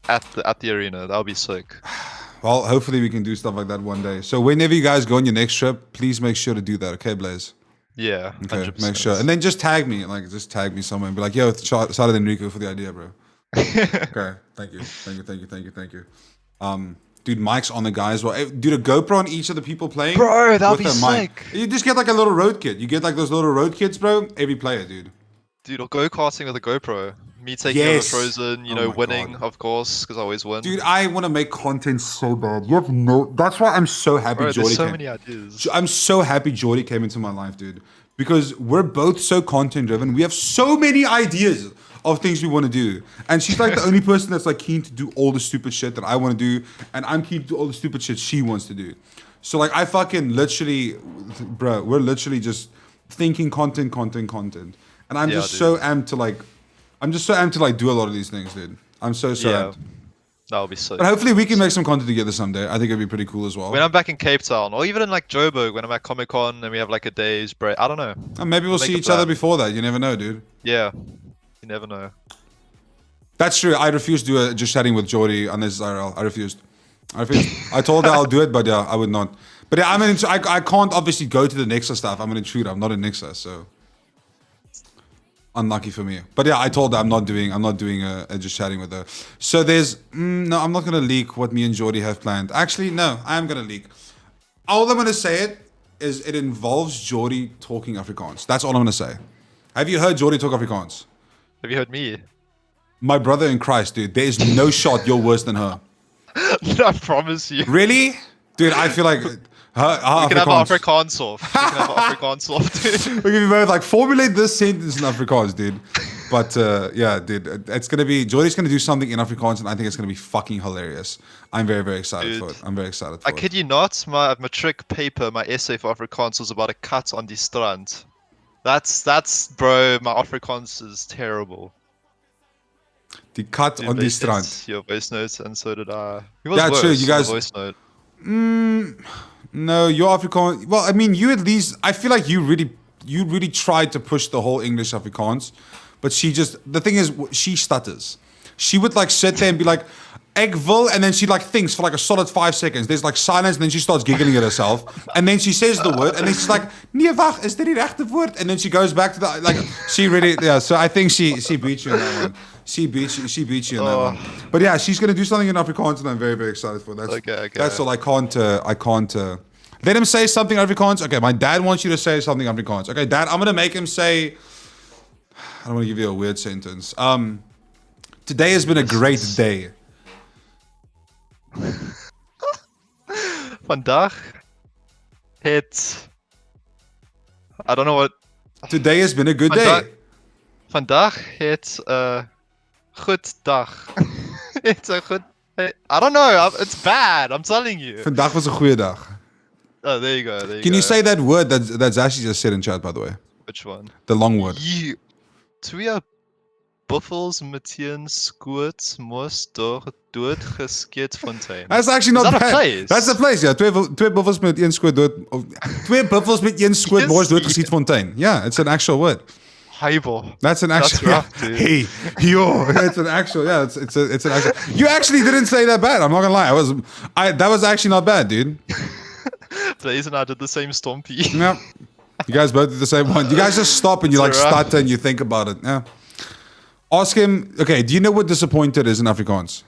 at the arena. That would be sick. Well, hopefully we can do stuff like that one day. So whenever you guys go on your next trip, please make sure to do that, okay, Blaze? Yeah. Okay, 100%. make sure. And then just tag me, somewhere and be like, yo, shout out Enrico for the idea, bro. Okay, thank you. Dude, mic's on the guy as well. Dude, a GoPro on each of the people playing. Bro, that would be sick. You just get like a little road kit. You get like those little road kits, bro. Every player, dude. Dude, or go-karting with a GoPro. Me taking over Frozen, winning, of course, because I always win. Dude, I want to make content so bad. You have no... That's why I'm so happy Jordy there's so many ideas. I'm so happy Jordy came into my life, dude. Because we're both so content-driven. We have so many ideas of things we want to do. And she's like the only person that's like keen to do all the stupid shit that I want to do. And I'm keen to do all the stupid shit she wants to do. So like I fucking literally... Bro, we're literally just thinking content. And I'm just so amped to like... I'm just so amped to like do a lot of these things, dude. I'm so amped. That would be sick. But hopefully we can make some content together someday. I think it'd be pretty cool as well. When I'm back in Cape Town, or even in like Joburg, when I'm at Comic Con and we have like a day's break. I don't know. And maybe we'll see each other before that. You never know, dude. Yeah, you never know. That's true. I refused to do a just chatting with Jordy unless IRL. I refused. I told her I'll do it, but yeah, I would not. But yeah, I can't obviously go to the Nexa stuff. I'm an intruder. I'm not a Nexa, so. Unlucky for me. But yeah, I told her I'm not doing a just chatting with her. So there's no, I'm not gonna leak what me and Jordy have planned. Actually, no, I am gonna leak. All I'm gonna say is it involves Jordy talking Afrikaans. That's all I'm gonna say. Have you heard Jordy talk Afrikaans? Have you heard me? My brother in Christ, dude. There is no shot you're worse than her. I promise you. Really? Dude, I feel like her We can have an Afrikaans off. We can have an Afrikaans off, dude. We can be both like, formulate this sentence in Afrikaans, dude. But yeah, dude, it's gonna be Jordy's gonna do something in Afrikaans, and I think it's gonna be fucking hilarious. I'm very, very excited for it. I'm very excited for it. I kid you not, my matric paper, my essay for Afrikaans was about a cat on the strand. That's bro, my Afrikaans is terrible. The cut on the strand. Your voice notes, and so did I. Yeah, true. You guys. Voice note. No, your Afrikaans. Well, I mean, you at least. I feel like you really tried to push the whole English Afrikaans, but she just. The thing is, she stutters. She would like sit there and be like, "Ek wil," and then she like thinks for like a solid 5 seconds. There's like silence, and then she starts giggling at herself, and then she says the word, and then she's like, "Nee, wag, is dit die regte woord?" And then she goes back to the like. She really, yeah. So I think she beat you in that one. She beat you in that one. But yeah, she's gonna do something in Afrikaans, and I'm very, very excited for that. Okay. That's all. I can't. Let him say something Afrikaans. Okay, my dad wants you to say something Afrikaans. Okay, Dad, I'm gonna make him say. I don't want to give you a weird sentence. Today has been a great day. Vandaag het. I don't know what. Today has been a good day. Vandaag het goed dag. It's a good. I don't know. It's bad. I'm telling you. Vandaag was een goede dag. Oh, there you go. Can you say that word that Zashi just said in chat, by the way? Which one? The long word. Twee buffels meteen skoot moes doodgeskiet fontein. That's actually not bad. Place? That's the place, yeah. Twee buffels met één skoot dood. Twee buffels met één skoot moes doodgeskiet fontein. Yeah, it's an actual word. Heibel. That's an actual. That's rough, dude. Hey, yo, it's an actual. Yeah, it's an actual. You actually didn't say that bad. I'm not gonna lie. That was actually not bad, dude. Blaze and I did the same stompy. Yeah. You guys both did the same one. You guys just stop and you like stutter and you think about it. Yeah. Ask him. Okay. Do you know what disappointed is in Afrikaans?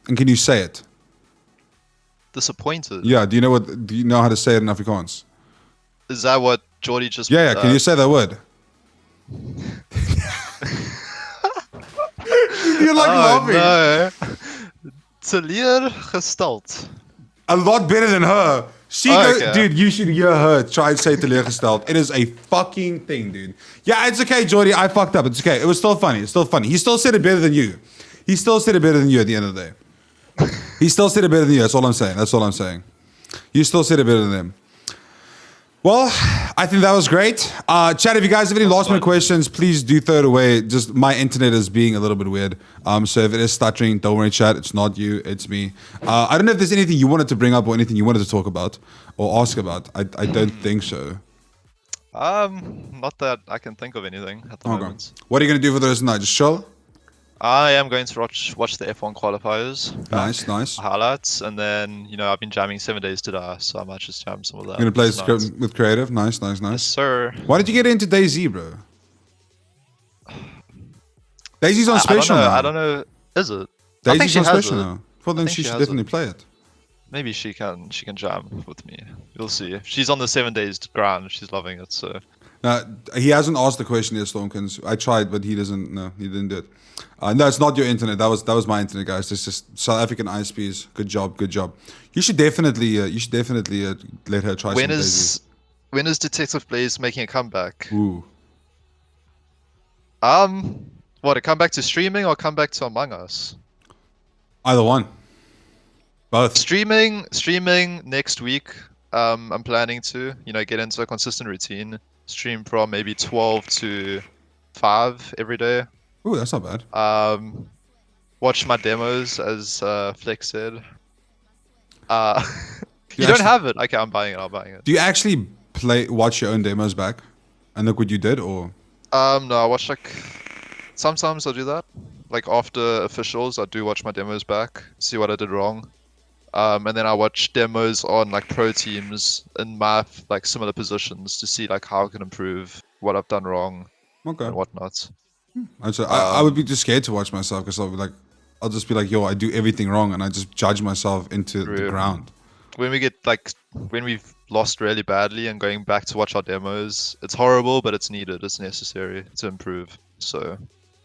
And can you say it? Disappointed. Yeah. Do you know how to say it in Afrikaans? Is that what Jordy just? Yeah. Can you say that word? You're like laughing. No. Teleurgesteld. A lot better than her. Okay. Dude, you should hear her try and say teleurgesteld. It is a fucking thing, dude. Yeah, it's okay, Jordy. I fucked up. It's okay. It was still funny. It's still funny. He still said it better than you. He still said it better than you at the end of the day. He still said it better than you. That's all I'm saying. That's all I'm saying. You still said it better than them. Well, I think that was great. Chat, if you guys have any last minute questions, please do throw it away. Just my internet is being a little bit weird. So if it is stuttering, don't worry, chat. It's not you, it's me. I don't know if there's anything you wanted to bring up or anything you wanted to talk about or ask about. I don't think so. Not that I can think of anything at the moment. What are you going to do for the rest of the night? Just chill? I am going to watch the F1 qualifiers. Nice. Highlights, and then I've been jamming 7 Days to Die, so I might just jam some of that. You're gonna play with creative? Nice. Yes, sir. Why did you get into DayZ, bro? DayZ's on special now. I don't know. Is it? DayZ's on special now. Well, then she should definitely play it. Maybe she can jam with me. You'll see. She's on the 7 Days grind. She's loving it. So. He hasn't asked the question yet, Stormkins. I tried, but he didn't. No, he didn't do it. No, it's not your internet. That was my internet, guys. It's just South African ISPs. Good job. You should definitely let her try. When is Detective Blaze making a comeback? Ooh. What, a comeback to streaming or come back to Among Us? Either one. Both. Streaming next week. I'm planning to get into a consistent routine. Stream from maybe 12 to 5 every day. Ooh, that's not bad. Watch my demos, as Flex said. You don't have it? Okay, I'm buying it. Do you actually watch your own demos back and look what you did, or? No, I watch sometimes I'll do that. Like after officials, I do watch my demos back, see what I did wrong. And then I watch demos on pro teams in my similar positions to see how I can improve, what I've done wrong, and whatnot. I would be just scared to watch myself because I'll just be like, yo, I do everything wrong, and I just judge myself into the ground. When we get when we've lost really badly, and going back to watch our demos, it's horrible, but it's needed. It's necessary to improve. So.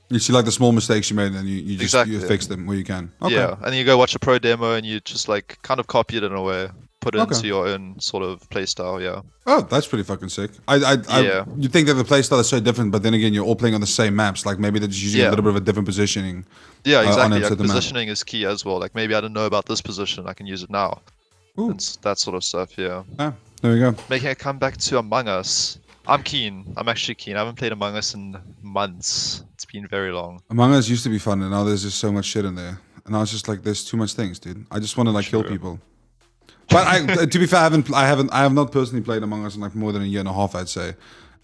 You see like the small mistakes you made, and you just Exactly. you fix them where you can. Okay. Yeah, and then you go watch a pro demo, and you just like kind of copy it in a way, put it into your own sort of playstyle. Yeah. Oh, that's pretty fucking sick. Yeah. You think that the playstyle is so different, but then again, you're all playing on the same maps. Like maybe they're just using a little bit of a different positioning. Yeah, exactly. Like positioning is key as well. Like maybe I didn't know about this position, I can use it now. It's that sort of stuff. Yeah. Ah, there we go. Making a comeback to Among Us. I'm keen. I'm actually keen. I haven't played Among Us in months. It's been very long. Among Us used to be fun, and now there's just so much shit in there. And I was just like, there's too much things, dude. I just want to like kill people. But to be fair, I have not personally played Among Us in like more than a year and a half, I'd say.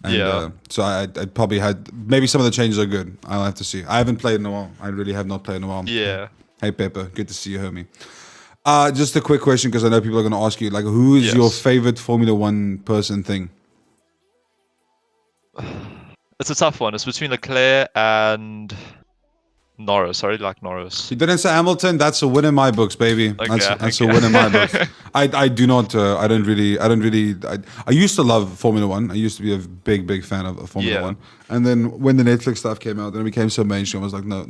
And, so I probably had maybe some of the changes are good. I'll have to see. I haven't played in a while. I really have not played in a while. Yeah. Hey Pepper, good to see you, homie. Just a quick question because I know people are going to ask you, like, who is your favorite Formula One person thing? It's a tough one. It's between Leclerc and Norris. I really like Norris. You didn't say Hamilton. That's a win in my books, baby. Okay, that's a win in my books. I do not. I don't really. I used to love Formula One. I used to be a big fan of Formula One. And then when the Netflix stuff came out, then it became so mainstream. I was like, no,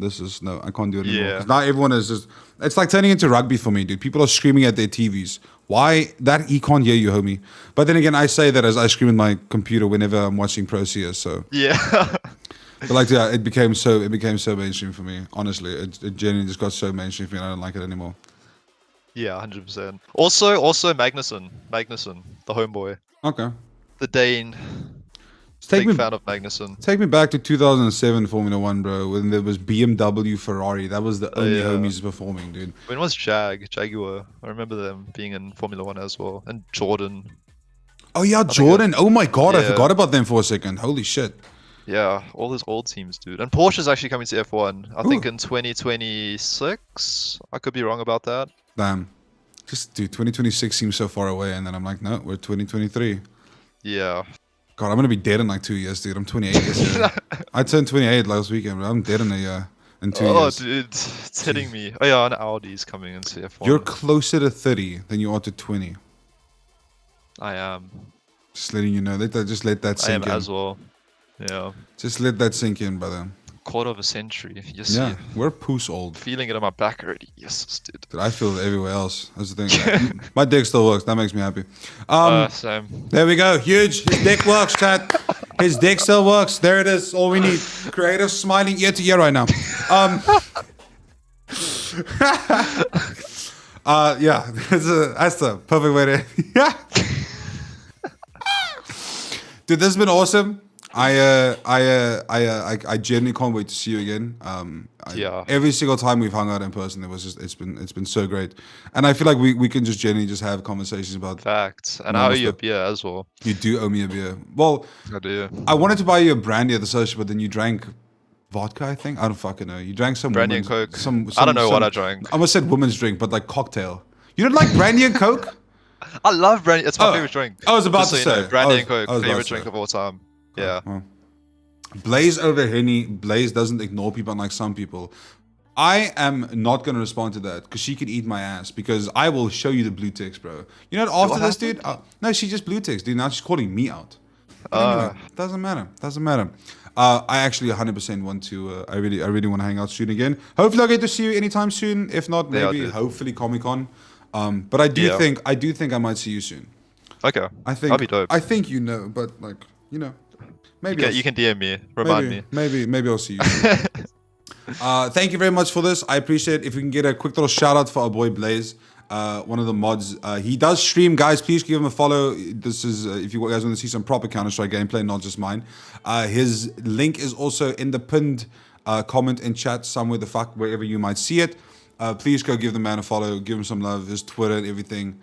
I can't do it anymore. Yeah. Now everyone is just. It's like turning into rugby for me, dude. People are screaming at their TVs. Why? That he can't hear you, homie. But then again, I say that as I scream in my computer whenever I'm watching Pro CS. So yeah. But like, yeah, it became so mainstream for me. Honestly, it genuinely just got so mainstream for me, and I don't like it anymore. Yeah, 100%. Also Magnussen, the homeboy. Okay. The Dane. Big fan of Magnussen. Take me back to 2007 Formula One, bro, when there was BMW, Ferrari. That was the only homies performing, dude. When was Jaguar? I remember them being in Formula One as well, and Jordan. Oh yeah, Jordan. Oh my god, I forgot about them for a second. Holy shit. Yeah, all those old teams, dude. And Porsche's actually coming to F1. I think in 2026. I could be wrong about that. Damn. Just, dude, 2026 seems so far away, and then I'm like, no, we're 2023. Yeah. God, I'm gonna be dead in like 2 years, dude. I'm 28 this year. I turned 28 last weekend, but I'm dead in a year. In 2 years. Oh, dude, it's hitting me. Oh yeah, an Audi's coming into F1. You're closer to 30 than you are to 20. I am. Just letting you know. Just let that sink in. I am as well. Yeah. Just let that sink in, brother. Quarter of a century. Yes. Yeah, we're poos old. Feeling it on my back already. Yes, dude. Dude, I feel it everywhere else. That's the thing. My dick still works. That makes me happy. Same. There we go. Huge. His dick works, chat. His dick still works. There it is. All we need. Creative smiling ear to ear right now. Yeah. That's the perfect way to. Yeah. Dude, this has been awesome. I genuinely can't wait to see you again. Every single time we've hung out in person, it's been so great, and I feel like we can just genuinely just have conversations about facts. And I owe you a beer as well. You do owe me a beer. Well, I do. I wanted to buy you a brandy at the social, but then you drank vodka. I think I don't fucking know. You drank some brandy and Coke. I don't know what I drank. I almost said woman's drink, but like cocktail. You don't like brandy and Coke? I love brandy. It's my favorite drink. I was about to say brandy and Coke, favorite drink of all time. Yeah. Well, Blaze over Henny. Blaze doesn't ignore people unlike some people. I am not going to respond to that because she could eat my ass because I will show you the blue ticks, bro. You know what, after this, dude? No, she just blue ticks, dude. Now she's calling me out. Anyway, doesn't matter. I actually 100% want to, I really want to hang out soon again. Hopefully I'll get to see you anytime soon. If not, maybe, hopefully Comic-Con. But I do think I might see you soon. Okay. That'd be dope. I think you know, but like, you know. Maybe you can DM me, remind me. Maybe I'll see you. Thank you very much for this. I appreciate it. If we can get a quick little shout out for our boy Blaze, one of the mods. He does stream, guys. Please give him a follow. This is if you guys want to see some proper Counter-Strike gameplay, not just mine. His link is also in the pinned comment in chat somewhere, wherever you might see it. Please go give the man a follow. Give him some love. His Twitter and everything.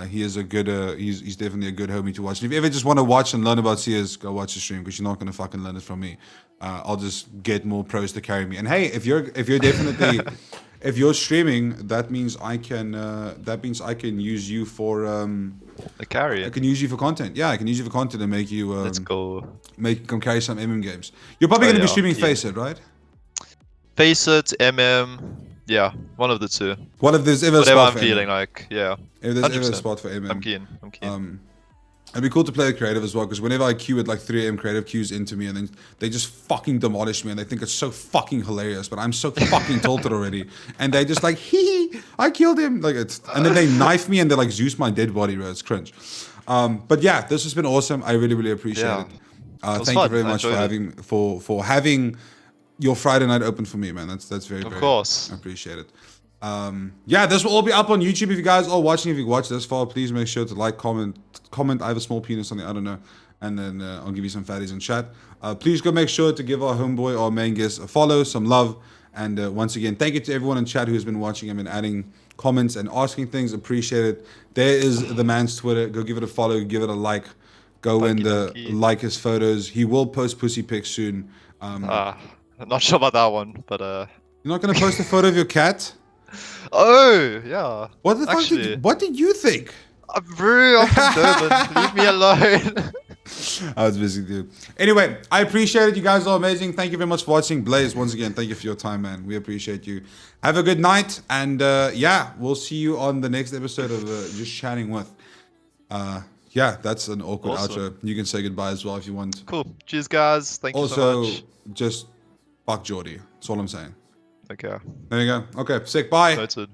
He is a good, he's definitely a good homie to watch. And if you ever just want to watch and learn about CS, go watch the stream because you're not going to fucking learn it from me. I'll just get more pros to carry me. And hey, if you're definitely, if you're streaming, that means I can use you for a carry. I can use you for content. Yeah, I can use you for content and make you. Let's go. Come carry some MM games. You're probably going to be streaming Faceit, right? Faceit, MM. Yeah, one of the two. What if there's ever a whatever spot I'm for feeling MM? like, yeah. If there's 100%. ever a spot for MM. I'm keen. It'd be cool to play with creative as well, because whenever I queue with like 3 AM creative queues into me, and then they just fucking demolish me, and they think it's so fucking hilarious, but I'm so fucking tilted already, and they just like, hee, I killed him, like it's, and then they knife me and they like Zeus my dead body, bro. It's cringe. But yeah, this has been awesome. I really, really appreciate it. Thank you very much for having your Friday night open for me, man. That's very, of very, course. I appreciate it. Yeah, this will all be up on YouTube. If you guys are watching, if you watch this far, please make sure to like, comment. I have a small penis on the, I don't know. And then I'll give you some fatties in chat. Please go make sure to give our homeboy, our main guest, a follow, some love. And once again, thank you to everyone in chat who has been watching and been adding comments and asking things. Appreciate it. There is the man's Twitter. Go give it a follow, give it a like. Go and like his photos. He will post pussy pics soon. I'm not sure about that one, but You're not gonna post a photo of your cat? Oh, yeah. What the fuck what did you think? I'm very from Durban. Leave me alone. I was busy, dude. Anyway, I appreciate it. You guys are amazing. Thank you very much for watching. Blaze, once again, thank you for your time, man. We appreciate you. Have a good night. And yeah, we'll see you on the next episode of Just Chatting With. Yeah, that's an awkward outro. You can say goodbye as well if you want. Cool. Cheers, guys. Thank you so much. Also, just fuck Geordie. That's all I'm saying. Okay. There you go. Okay, sick. Bye. Noted.